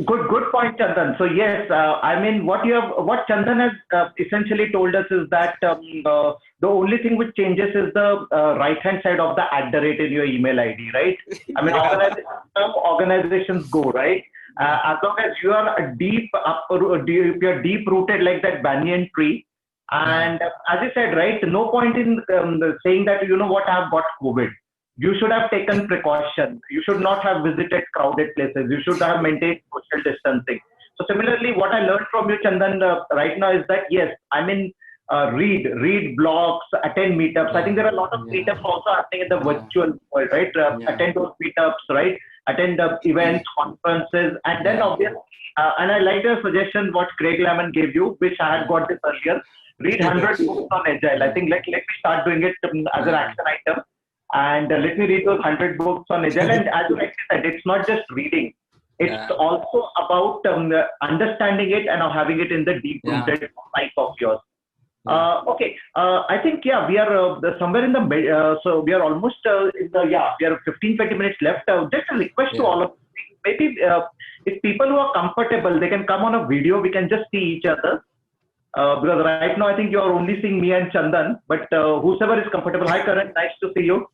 Good point, Chandan. So yes, I mean, what Chandan has essentially told us is that the only thing which changes is the right-hand side of the @ in your email ID, right? I mean, organizations go, right? As long as you are you're deep-rooted like that banyan tree, and as you said, right, no point in saying that, you know what, I've got COVID. You should have taken precaution. You should not have visited crowded places. You should have maintained social distancing. So similarly, what I learned from you, Chandan, right now is that, yes, I mean, read blogs, attend meetups. I think there are a lot of meetups also happening in the virtual world, right? Attend those meetups, right? Attend events, conferences, and then obviously, and I like the suggestion what Craig Larman gave you, which I had got this earlier. Read 100 books on agile. I think let me start doing it as an action item. And let me read those 100 books on agile. And as you said, it's not just reading. It's also about understanding it and having it in the deep-rooted life of yours. Okay. I think, we are somewhere in the so we are almost we are 15-20 minutes left. Just a request to all of you. Maybe if people who are comfortable, they can come on a video. We can just see each other. Because right now, I think you're only seeing me and Chandan, but whoever is comfortable. Hi, Karan. Nice to see you.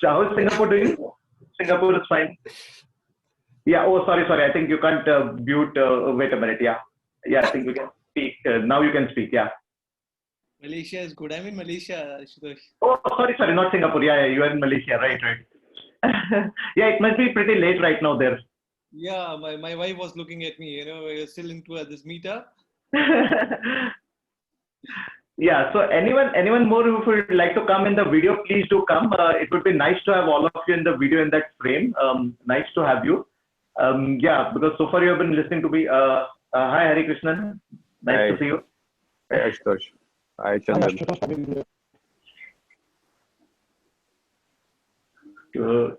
How is Singapore doing? Singapore is fine. Yeah. Oh, sorry. I think you can't mute. Wait a minute. Yeah. I think you can speak. Now you can speak. Yeah. Malaysia is good. I'm in Malaysia, Ashutosh. Oh, sorry. Not Singapore. Yeah. You are in Malaysia. Right. Yeah. It must be pretty late right now there. Yeah. My wife was looking at me. You know, we're still into this meetup. Yeah, so anyone more who would like to come in the video, please do come. It would be nice to have all of you in the video in that frame. Nice to have you. Because so far you have been listening to me. Hi, Hari Krishnan. Nice to see you. Hi, Ashutosh. Hi, Chandan. Good.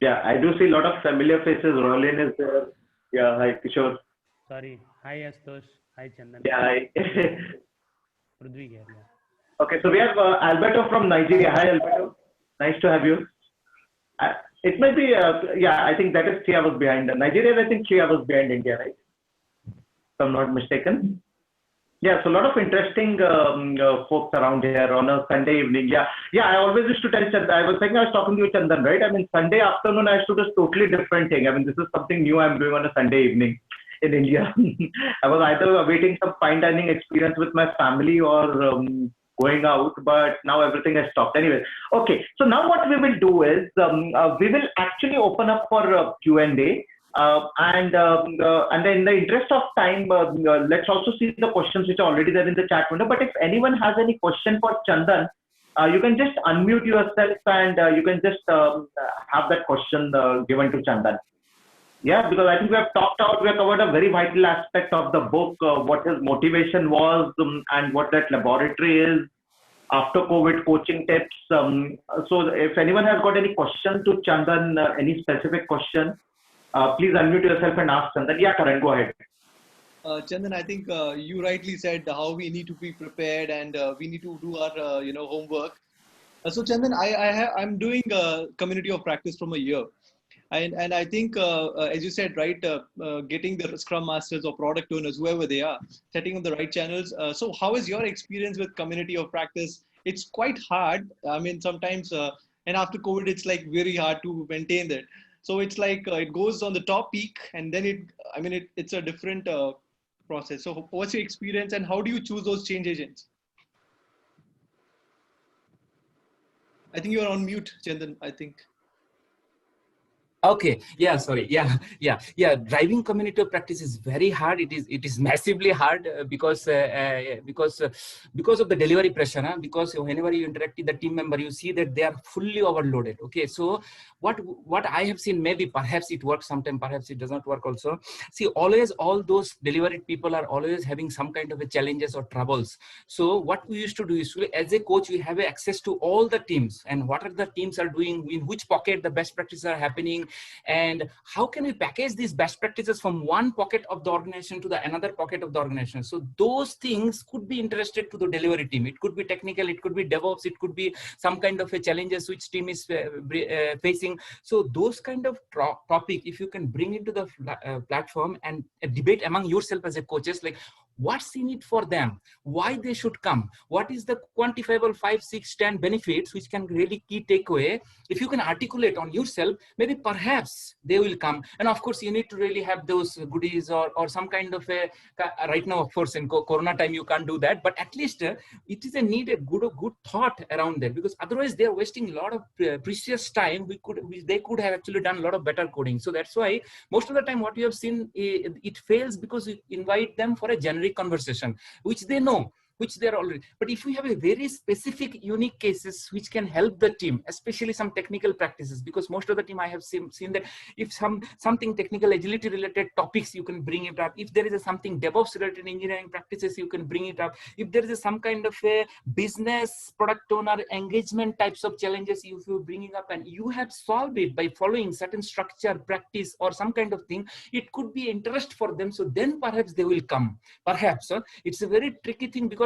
Yeah, I do see a lot of familiar faces. Roland is there. Yeah, hi, Kishore. Sorry. Hi, Ashutosh. Hi, Chandan. Yeah, hi. Prudvi here. Okay, so we have Alberto from Nigeria. Hi, Alberto. Nice to have you. It might be, I think that is 3 hours behind. Nigeria is, I think, 3 hours behind India, right? If I'm not mistaken. Yeah, so a lot of interesting folks around here on a Sunday evening. Yeah, I always used to tell Chandan, I was talking to you, Chandan, right? I mean, Sunday afternoon, I used to do a totally different thing. I mean, this is something new I'm doing on a Sunday evening in India. I was either awaiting some fine dining experience with my family or going out, but now everything has stopped. Anyway, okay. So now what we will do is we will actually open up for Q&A. And in the interest of time, let's also see the questions which are already there in the chat window. But if anyone has any question for Chandan, you can just unmute yourself and you can just have that question given to Chandan. Yeah, because I think we have covered a very vital aspect of the book, what his motivation was and what that laboratory is, after COVID coaching tips. So if anyone has got any question to Chandan, any specific question, please unmute yourself and ask Chandan. Yeah, Karan, go ahead. Chandan, I think you rightly said how we need to be prepared and we need to do our homework. So Chandan, I'm doing community of practice from a year. And I think, as you said, right, getting the Scrum Masters or product owners, whoever they are, setting up the right channels. So how is your experience with community of practice? It's quite hard. I mean, sometimes, and after COVID, it's like very hard to maintain that. So it's like it goes on the top peak and then it's a different process. So what's your experience and how do you choose those change agents? I think you're on mute, Chandan, I think. Okay. Yeah. Sorry. Yeah. Driving community of practice is very hard. It is massively hard because of the delivery pressure. Huh? Because whenever you interact with the team member, you see that they are fully overloaded. Okay. So what I have seen, maybe perhaps it works sometime, perhaps it does not work also. See, always all those delivery people are always having some kind of a challenges or troubles. So what we used to do is, as a coach, we have access to all the teams and what are the teams are doing, in which pocket the best practices are happening. And how can we package these best practices from one pocket of the organization to the another pocket of the organization? So those things could be interested to the delivery team. It could be technical, it could be DevOps, it could be some kind of a challenges which team is facing. So those kind of topic, if you can bring into the platform and debate among yourself as a coaches, like what's in it for them, why they should come, what is the quantifiable 5, 6, 10 benefits which can really key takeaway. If you can articulate on yourself, maybe perhaps they will come. And of course you need to really have those goodies or some kind of a, right now of course in corona time you can't do that, but at least it is a need a good thought around that, because otherwise they are wasting a lot of precious time. They could have actually done a lot of better coding. So that's why most of the time what you have seen, it fails because you invite them for a generic conversation which they know, which they're already. But if we have a very specific unique cases which can help the team, especially some technical practices, because most of the team I have seen that if something technical agility related topics, you can bring it up. If there is something DevOps related engineering practices, you can bring it up. If there is some kind of a business product owner engagement types of challenges, if you bring it up and you have solved it by following certain structure, practice or some kind of thing, it could be interest for them. So then perhaps they will come. Perhaps it's a very tricky thing, because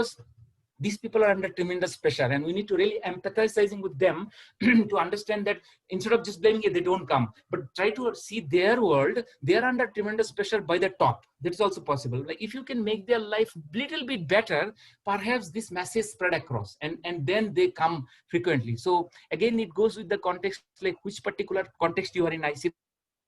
these people are under tremendous pressure and we need to really empathizing with them to understand that instead of just blaming it, they don't come, but try to see their world. They are under tremendous pressure by the top. That's also possible. Like if you can make their life little bit better, perhaps this message spread across and then they come frequently. So again, it goes with the context, like which particular context you are in. I see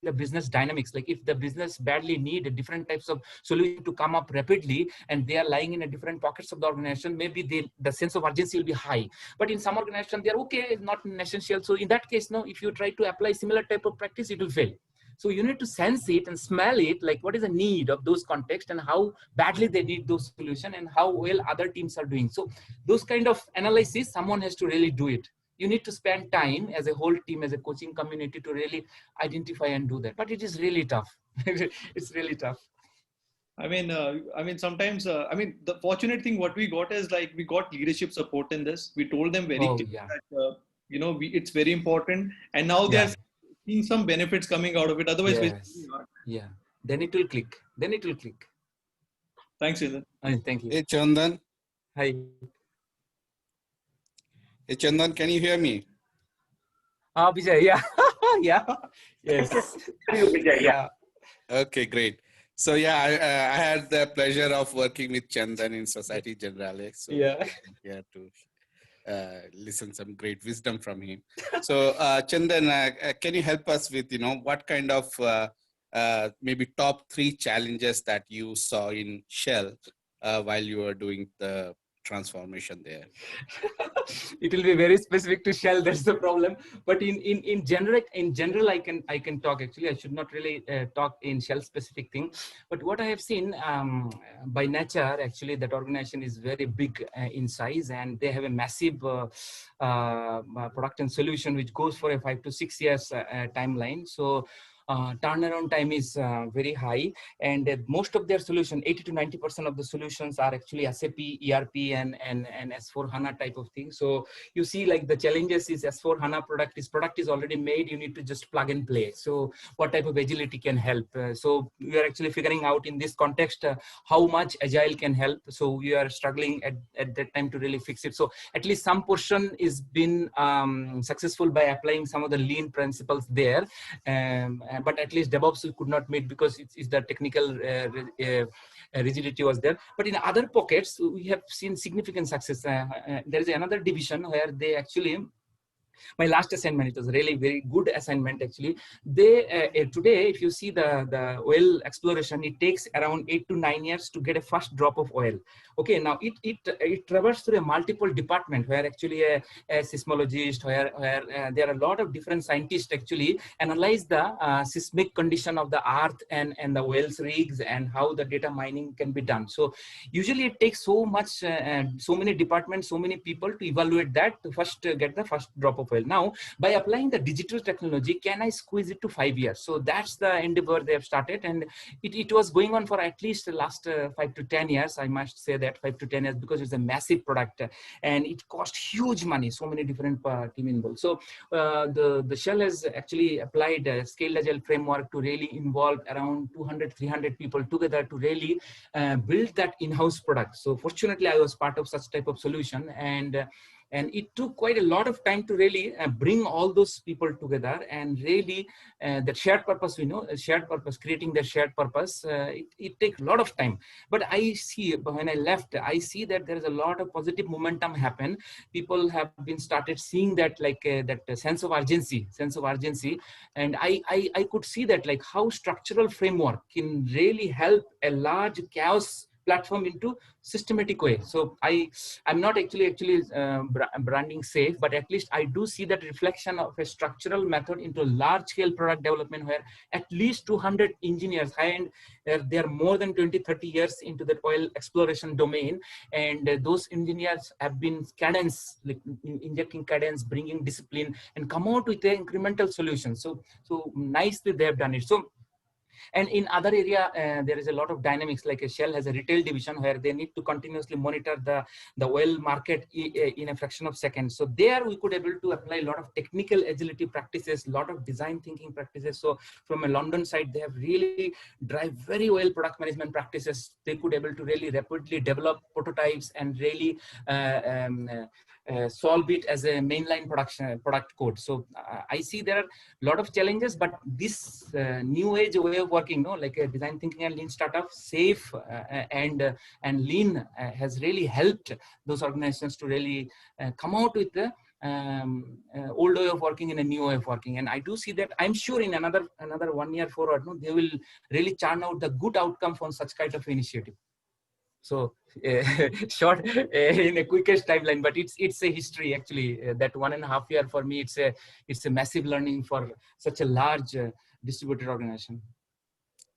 the business dynamics, like if the business badly need different types of solution to come up rapidly and they are lying in a different pockets of the organization, maybe the sense of urgency will be high, but in some organization they are okay, not essential. So in that case, no, if you try to apply similar type of practice, it will fail. So you need to sense it and smell it, like what is the need of those contexts and how badly they need those solutions and how well other teams are doing. So those kind of analysis, someone has to really do it. You need to spend time as a whole team, as a coaching community, to really identify and do that. But it is really tough. It's really tough. I mean, sometimes, the fortunate thing what we got is like, we got leadership support in this. We told them very clearly that, it's very important. And now they're seeing some benefits coming out of it. Otherwise, Then it will click. Thanks, Chandan. Thank you. Hey, Chandan. Hi. Hey, Chandan, can you hear me? Vijay, yeah. Yeah. Yes. Vijay, yeah. Okay, great. So I had the pleasure of working with Chandan in Society Generale. So here to listen some great wisdom from him. So Chandan, can you help us with, what kind of maybe top 3 challenges that you saw in Shell while you were doing the transformation there? It will be very specific to Shell. That's the problem. But in general, I can talk. Actually, I should not really talk in Shell specific thing. But what I have seen, by nature, actually, that organization is very big in size, and they have a massive product and solution which goes for a 5 to 6 years timeline. So turnaround time is very high, and most of their solution, 80 to 90% of the solutions are actually SAP, ERP, and S4 HANA type of thing. So you see, like, the challenges is S4 HANA product is already made. You need to just plug and play. So what type of agility can help? So we are actually figuring out in this context how much agile can help. So we are struggling at that time to really fix it. So at least some portion is been successful by applying some of the lean principles there. But at least DevOps we could not meet because it's the technical rigidity was there. But in other pockets, we have seen significant success. There is another division where they actually, my last assignment, it was really very good assignment actually. They today, if you see the oil exploration, it takes around 8 to 9 years to get a first drop of oil. Okay, now it traverses through a multiple department where actually a seismologist, where there are a lot of different scientists actually analyze the seismic condition of the earth and the wells rigs and how the data mining can be done. So usually it takes so much, so many departments, so many people to evaluate that to first get the first drop of oil. Now, by applying the digital technology, can I squeeze it to 5 years? So that's the endeavor they have started, and it was going on for at least the last 5 to 10 years. I must say that 5 to 10 years, because it's a massive product and it cost huge money, so many different team involved. So the Shell has actually applied a scaled agile framework to really involve around 200, 300 people together to really build that in-house product. So fortunately, I was part of such type of solution, and it took quite a lot of time to really bring all those people together and really that shared purpose, shared purpose, creating the shared purpose, it takes a lot of time. But I see, when I left, I see that there is a lot of positive momentum happen. People have been started seeing that, like that sense of urgency. And I could see that, like, how structural framework can really help a large chaos platform into systematic way. So I'm not actually branding safe, but at least I do see that reflection of a structural method into large scale product development, where at least 200 engineers, high-end, they are more than 20-30 years into that oil exploration domain, and those engineers have been cadence, like injecting cadence, bringing discipline, and come out with an incremental solution. So nicely they have done it. So, and in other area, there is a lot of dynamics, like a Shell has a retail division where they need to continuously monitor the oil market in a fraction of seconds. So there we could able to apply a lot of technical agility practices, a lot of design thinking practices. So from a London side, they have really drive very well product management practices. They could able to really rapidly develop prototypes and really solve it as a mainline product code. So I see there are a lot of challenges, but this new age way of working, like a design thinking and lean startup, safe and lean has really helped those organizations to really come out with the old way of working in a new way of working. And I do see that, I'm sure in another 1 year forward, they will really churn out the good outcome from such kind of initiative. So short in a quickest timeline, but it's a history actually. That 1.5 years for me, it's a massive learning for such a large distributed organization.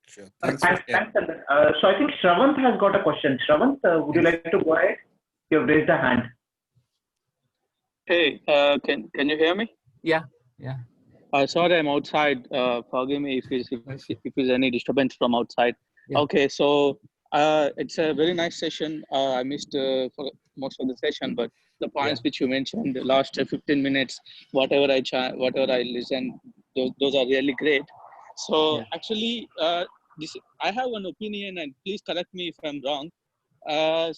Sure. Thanks. So I think Shravant has got a question. Shravant, would you like to go ahead? You've raised a hand. Hey, can you hear me? Yeah. Sorry, I'm outside. Forgive me if there's any disturbance from outside. Yeah. Okay, so it's a very nice session. I missed for most of the session, but the points which you mentioned, the last 15 minutes, whatever I listened, those are really great. So actually, I have an opinion, and please correct me if I'm wrong. I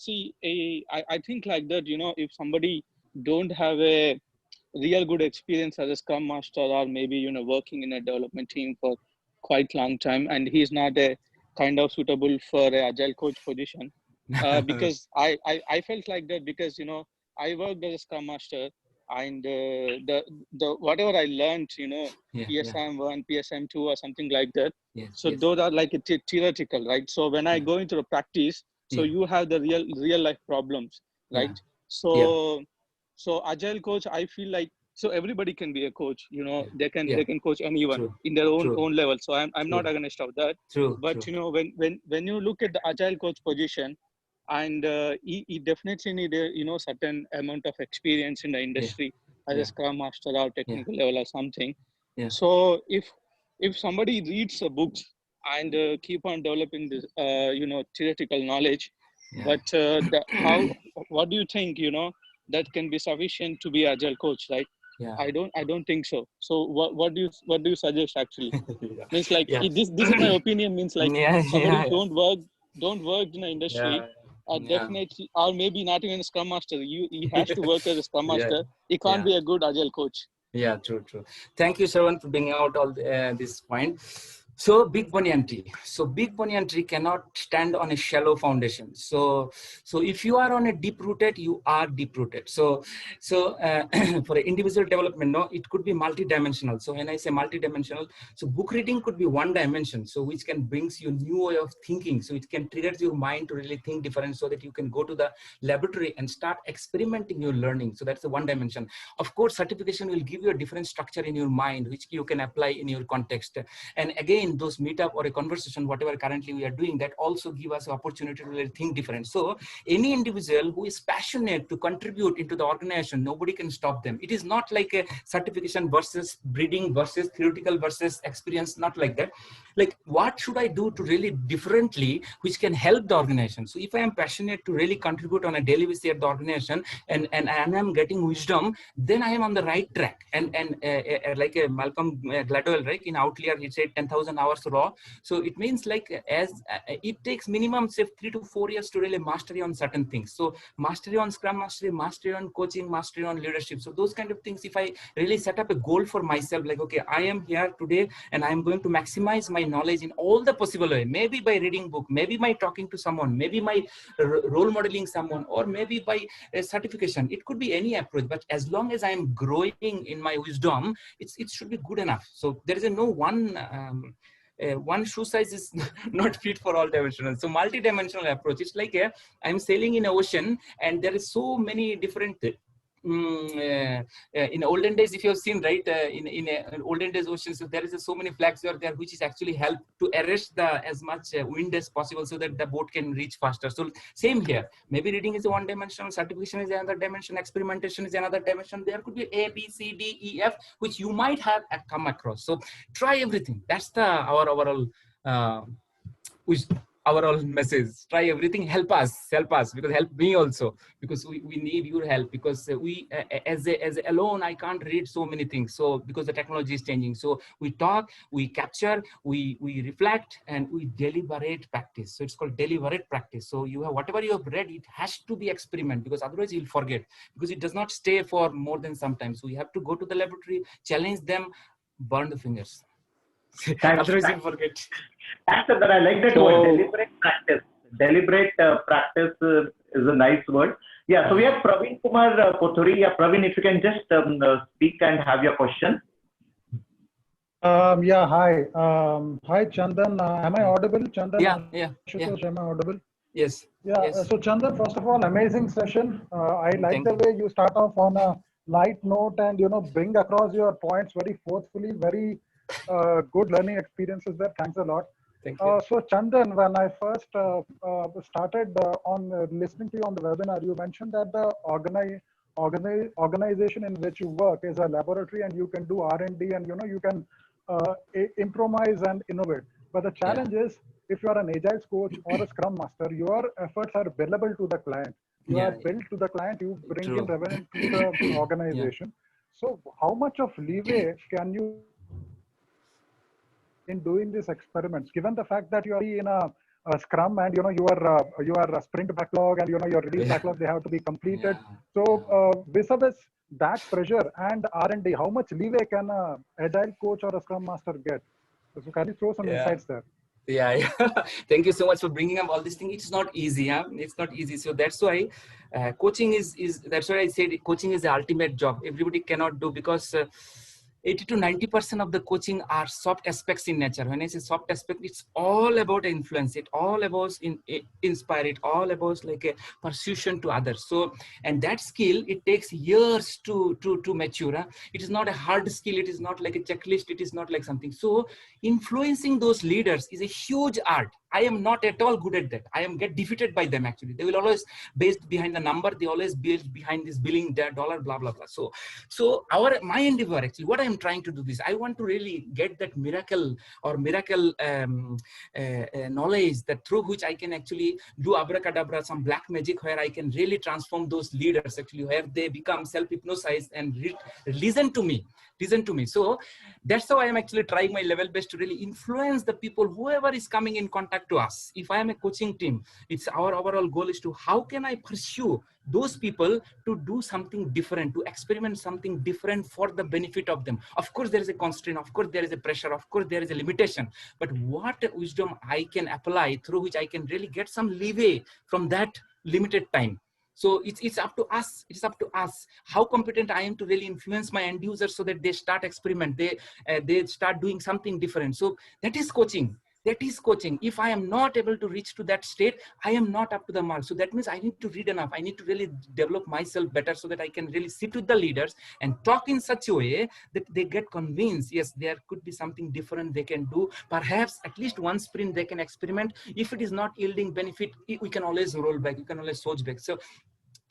think like that, if somebody don't have a real good experience as a Scrum Master, or maybe, working in a development team for quite long time, and he's not a kind of suitable for a agile coach position, because I felt like that, because, I worked as a Scrum Master, and the whatever I learned, PSM1, PSM2 or something like that. So those are like theoretical, right? So when I go into the practice, so you have the real life problems. right? So so agile coach, I feel like, so everybody can be a coach, you know, they can coach anyone True. in their True. own level. So I'm not True. against of that. True. But True. you know, when you look at the agile coach position, and he definitely need a, you know, certain amount of experience in the industry as a scrum master or technical level or something. So if somebody reads the books and keep on developing this you know, theoretical knowledge, but what do you think, you know, that can be sufficient to be agile coach, right? I don't think so. So what do you suggest actually? Means like, this is my opinion, means like, somebody don't work in the industry, definitely, or maybe not even a scrum master, he has to work as a scrum master, he can't be a good agile coach. Yeah, true. Thank you, Shravan, for bringing out all this point. So big banyan tree. So big banyan tree cannot stand on a shallow foundation. So if you are on a deep rooted, you are deep rooted. So for individual development, no, it could be multidimensional. So when I say multidimensional, so book reading could be one dimension. So which can brings you new way of thinking. So it can trigger your mind to really think different, so that you can go to the laboratory and start experimenting your learning. So that's the one dimension. Of course, certification will give you a different structure in your mind, which you can apply in your context. And again, those meetup or a conversation, whatever currently we are doing, that also give us an opportunity to really think different. So any individual who is passionate to contribute into the organization, nobody can stop them. It is not like a certification versus breeding versus theoretical versus experience, not like that. Like, what should I do to really differently, which can help the organization? So if I am passionate to really contribute on a daily basis at the organization, and I am getting wisdom, then I am on the right track. And like Malcolm Gladwell, right, in Outlier, he said 10,000 hours raw. So it means like, as it takes minimum say 3 to 4 years to really mastery on certain things. So mastery on Scrum Mastery, mastery on coaching, mastery on leadership. So those kind of things, if I really set up a goal for myself, like, okay, I am here today and I'm going to maximize my knowledge in all the possible way, maybe by reading book, maybe by talking to someone, maybe by role modeling someone, or maybe by a certification. It could be any approach, but as long as I am growing in my wisdom, it should be good enough. So there is no one shoe size is not fit for all dimensional. So multi-dimensional approach. It's like I'm sailing in an ocean, and there is so many different. In olden days, if you have seen, right, in olden days oceans, so there is so many flags there, which is actually help to arrest the as much wind as possible, so that the boat can reach faster. So same here. Maybe reading is a one dimension, certification is another dimension, experimentation is another dimension. There could be A, B, C, D, E, F, which you might have come across. So try everything. That's our overall overall message. Try everything. Help us, because help me also, because we need your help, because we as alone I can't read so many things. So because the technology is changing, so we talk, we capture, we reflect, and we deliberate practice. So it's called deliberate practice. So you have whatever you have read, it has to be experiment, because otherwise you'll forget, because it does not stay for more than some time. So you have to go to the laboratory, challenge them, burn the fingers. Otherwise you'll forget. Thanks, Chandran. I like that word, deliberate practice. Deliberate practice is a nice word. Yeah, so we have Praveen Kumar Kothuri. Yeah, Praveen, if you can just speak and have your question. Yeah, hi. Hi, Chandan. Am I audible, Chandan? Yeah. Am I audible? Yes. Yeah, yes. So Chandan, first of all, amazing session. I like the way you start off on a light note and, bring across your points very forcefully, very good learning experiences there. Thanks a lot. Thank you. So Chandan, when I first started on listening to you on the webinar, you mentioned that the organization in which you work is a laboratory, and you can do R&D, and you can improvise and innovate. But the challenge is, if you are an agile coach or a scrum master, your efforts are billable to the client. You are billed to the client. You bring in revenue to the organization. So how much of leeway can you in doing these experiments, given the fact that you are in a scrum, and you are a sprint backlog, and your release backlog, they have to be completed. So vis-a-vis that pressure and R&D, how much leeway can a agile coach or a scrum master get? So can you throw some insights there? Yeah. Thank you so much for bringing up all these things. It's not easy. It's not easy. So that's why coaching is that's why I said coaching is the ultimate job. Everybody cannot do, because 80 to 90% of the coaching are soft aspects in nature. When I say soft aspect, it's all about influence, it all about inspire, it all about like a persuasion to others. So, and that skill, it takes years to mature. It is not a hard skill, it is not like a checklist, it is not like something. So influencing those leaders is a huge art. I am not at all good at that. I am get defeated by them actually. They will always based behind the number, they always build behind this billing dollar, blah, blah, blah. So my endeavor actually, what I am trying to do this, I want to really get that miracle knowledge that through which I can actually do abracadabra, some black magic, where I can really transform those leaders actually, where they become self-hypnotized and listen to me. So that's how I am actually trying my level best to really influence the people, whoever is coming in contact to us. If I am a coaching team, it's our overall goal is to how can I pursue those people to do something different, to experiment something different for the benefit of them. Of course, there is a constraint. Of course, there is a pressure. Of course, there is a limitation. But what wisdom I can apply through which I can really get some leeway from that limited time. So it's up to us. It's up to us how competent I am to really influence my end users so that they start experiment. They start doing something different. So that is coaching. That is coaching. If I am not able to reach to that state, I am not up to the mark. So that means I need to read enough. I need to really develop myself better so that I can really sit with the leaders and talk in such a way that they get convinced, yes, there could be something different they can do. Perhaps at least one sprint they can experiment. If it is not yielding benefit, we can always roll back. We can always switch back.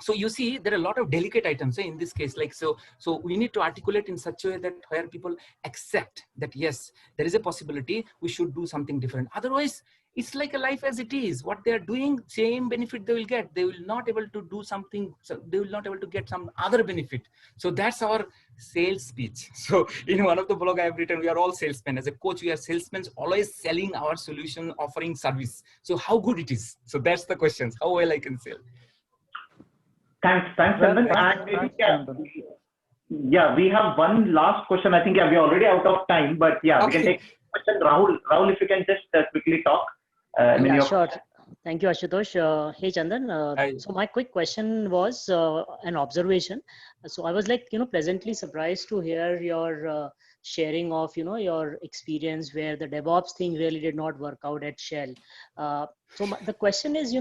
So you see, there are a lot of delicate items in this case. Like so we need to articulate in such a way that where people accept that yes, there is a possibility we should do something different. Otherwise, it's like a life as it is. What they are doing, same benefit they will get. They will not able to do something. So they will not able to get some other benefit. So that's our sales pitch. So in one of the blog I have written, we are all salesmen. As a coach, we are salesmen, always selling our solution, offering service. So how good it is. So that's the questions. How well I can sell. Thanks, Chandan. Yeah, we have one last question. I think we are already out of time, but yeah, okay. We can take a question. Rahul, if you can just quickly talk. Sure. Thank you, Ashutosh. Hey, Chandan. So my quick question was an observation. So I was like, pleasantly surprised to hear your sharing of, your experience where the DevOps thing really did not work out at Shell. So the question is,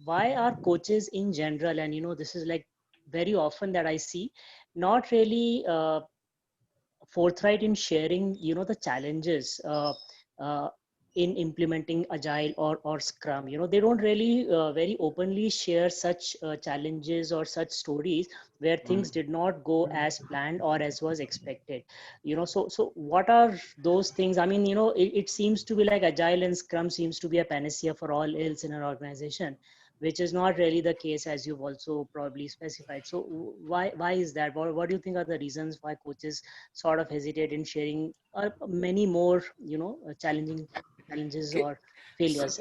why are coaches in general, and, this is like very often that I see, not really forthright in sharing, the challenges in implementing Agile or Scrum. They don't really very openly share such challenges or such stories where things did not go as planned or as was expected. So what are those things? I mean, it seems to be like Agile and Scrum seems to be a panacea for all ills in an organization, which is not really the case, as you've also probably specified. So why is that? What do you think are the reasons why coaches sort of hesitate in sharing many more, challenges okay. or failures?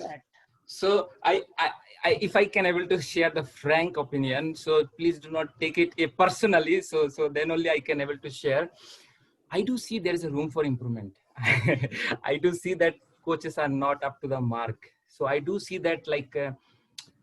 So I if I can able to share the frank opinion, so please do not take it personally. So then only I can able to share. I do see there is a room for improvement. I do see that coaches are not up to the mark. So I do see that like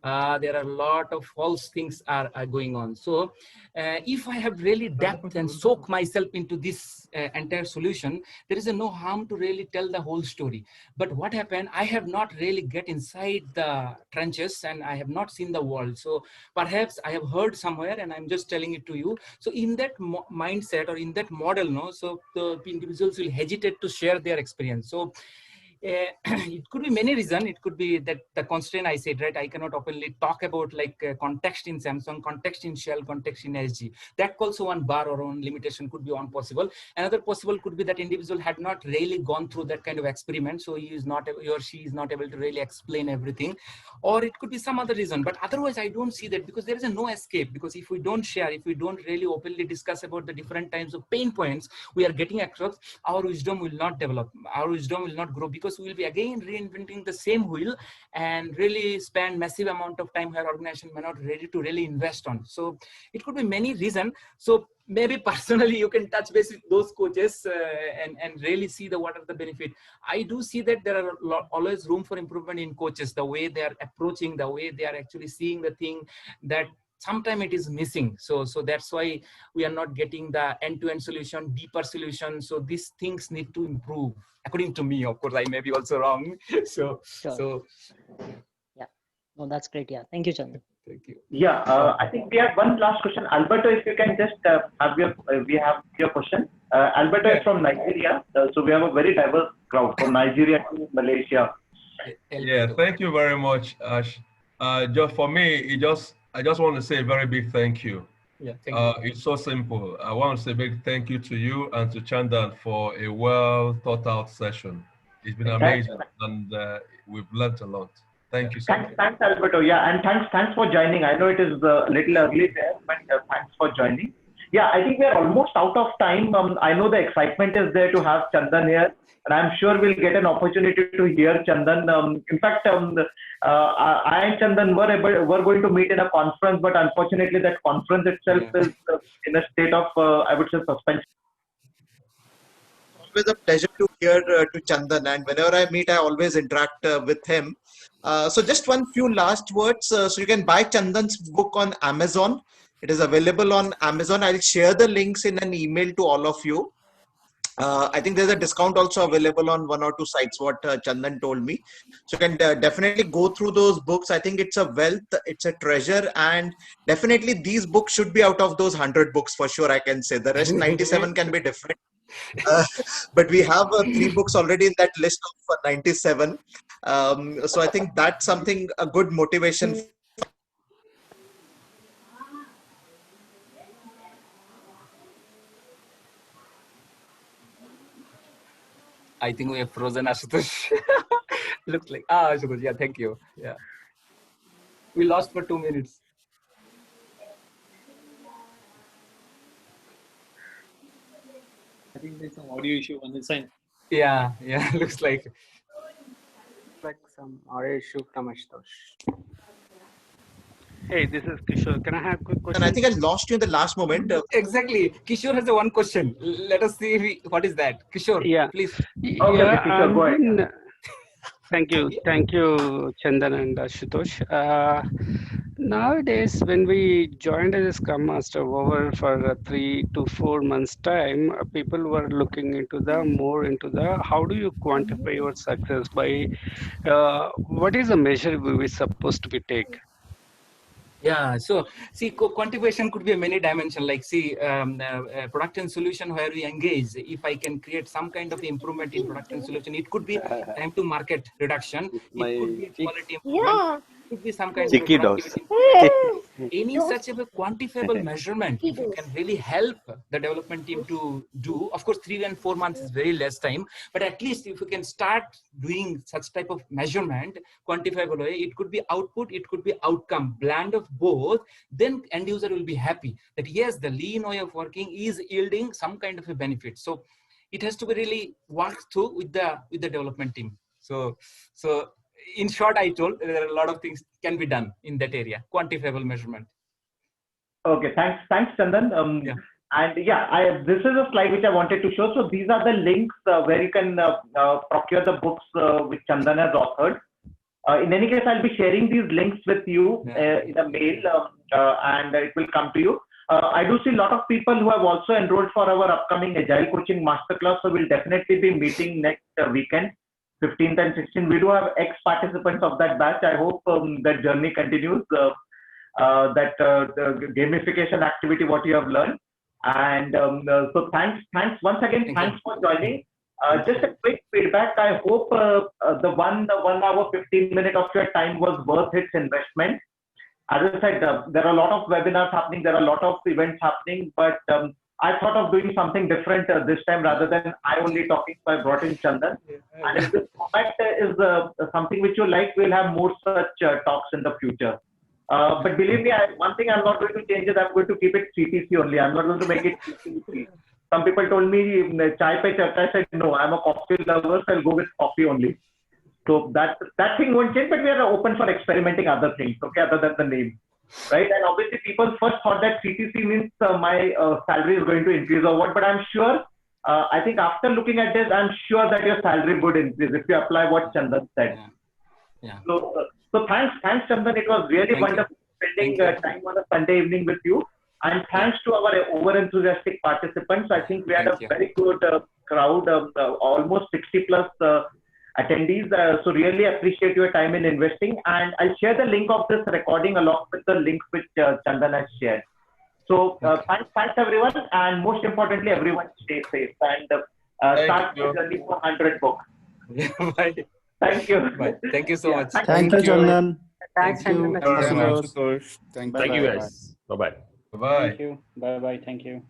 there are a lot of false things are going on. So if I have really depth and soak myself into this entire solution, there is no harm to really tell the whole story. But what happened, I have not really get inside the trenches and I have not seen the world. So perhaps I have heard somewhere and I'm just telling it to you. So in that mindset or in that model, so the individuals will hesitate to share their experience. So it could be many reasons. It could be that the constraint I said, right? I cannot openly talk about like context in Samsung, context in Shell, context in SG. That also one bar or one limitation could be one possible. Another possible could be that individual had not really gone through that kind of experiment. So he or she is not able to really explain everything. Or it could be some other reason. But otherwise, I don't see that because there is no escape. Because if we don't share, if we don't really openly discuss about the different types of pain points we are getting across, our wisdom will not develop. Our wisdom will not grow because we will be again reinventing the same wheel and really spend massive amount of time where organization may not ready to really invest on. So it could be many reasons. So maybe personally you can touch base with those coaches and really see what are the benefit. I do see that there are always room for improvement in coaches, the way they are approaching, the way they are actually seeing the thing, that sometimes it is missing. So that's why we are not getting the end-to-end solution, deeper solution. So these things need to improve, according to me. Of course, I may be also wrong. Sure. Yeah. No, that's great. Yeah. Thank you, Chandan. Thank you. Yeah, I think we have one last question. Alberto, if you can just we have your question. Alberto is from Nigeria, so we have a very diverse crowd from Nigeria to Malaysia. Yeah, thank you very much, Ash. Just for me, I just want to say a very big thank you. Yeah, thank you. It's so simple. I want to say a big thank you to you and to Chandan for a well thought out session. It's been amazing, and we've learned a lot. Thank you so much. Thanks, Alberto. Yeah, and thanks for joining. I know it is a little early there, but thanks for joining. Yeah, I think we are almost out of time. I know the excitement is there to have Chandan here, and I'm sure we'll get an opportunity to hear Chandan. In fact, I and Chandan were going to meet in a conference, but unfortunately that conference itself is in a state of, I would say, suspension. Always a pleasure to hear to Chandan, and whenever I meet, I always interact with him. So just one few last words. So you can buy Chandan's book on Amazon. It is available on Amazon. I'll share the links in an email to all of you. I think there's a discount also available on 1 or 2 sites, what Chandan told me. So you can definitely go through those books. I think it's a wealth, it's a treasure, and definitely these books should be out of those 100 books for sure, I can say. The rest 97 can be different. But we have 3 books already in that list of 97. So I think that's something, a good motivation. I think we have frozen Ashutosh. Looks like, Ashutosh, yeah, thank you. Yeah. We lost for 2 minutes. I think there's some audio issue on his side. Yeah, looks like. Some audio issue from Ashutosh. Hey, this is Kishore. Can I have a quick question? And I think I lost you in the last moment. Exactly. Kishore has one question. Let us see what is that. Kishore, please. Okay, Kishore, go ahead. Thank you, Chandan and Ashutosh. Nowadays, when we joined as a Scrum Master over for 3 to 4 months time, people were looking into how do you quantify your success by what is the measure we were supposed to be take? Yeah, so see, quantification could be a many dimension, like product and solution where we engage. If I can create some kind of improvement in product and solution, it could be time to market reduction, it could be quality improvement, it could be some kind of productivity. Any such of a quantifiable measurement, if you can really help the development team to do, of course 3 and 4 months is very less time, but at least if you can start doing such type of measurement, quantifiable way, it could be output, it could be outcome, blend of both, then end user will be happy that yes, the lean way of working is yielding some kind of a benefit. So it has to be really worked through with the development team. So in short, I told there are a lot of things can be done in that area, quantifiable measurement. Okay, thanks, Chandan. And yeah, this is a slide which I wanted to show. So these are the links where you can procure the books which Chandan has authored. In any case, I'll be sharing these links with you in a mail, and it will come to you. I do see a lot of people who have also enrolled for our upcoming Agile Coaching Masterclass. So we'll definitely be meeting next weekend, 15th and 16th. We do have ex-participants of that batch. I hope that journey continues, the gamification activity, what you have learned. And so thanks once again. Thanks for joining. Just a quick feedback. I hope the 1 hour 15 minutes of your time was worth its investment. As I said, there are a lot of webinars happening, there are a lot of events happening, but I thought of doing something different this time rather than I only talking, so I brought in Chandan. And if this format is something which you like, we'll have more such talks in the future. But believe me, one thing I'm not going to change is I'm going to keep it CTC only. I'm not going to make it CTC. Some people told me, chai pe charcha. I said, no, I'm a coffee lover, so I'll go with coffee only. So that thing won't change, but we are open for experimenting other things, okay, other than the name, right? And obviously people first thought that CTC means my salary is going to increase or what, but I'm sure, I think after looking at this, I'm sure that your salary would increase if you apply what Chandan said. Yeah. So thanks Chandan. It was really wonderful spending time on a Sunday evening with you. And thanks to our over-enthusiastic participants, I think we had a very good crowd, almost 60 plus attendees. So really appreciate your time in investing. And I'll share the link of this recording along with the link which Chandan has shared. So thanks everyone. And most importantly, everyone stay safe and start the journey for 100 books. Bye. Thank you. Bye. Thank you so much. Thank you, Chandan. Thanks, Chandan. Thank you guys. Bye-bye. Bye-bye. Thank you. Bye bye. Thank you.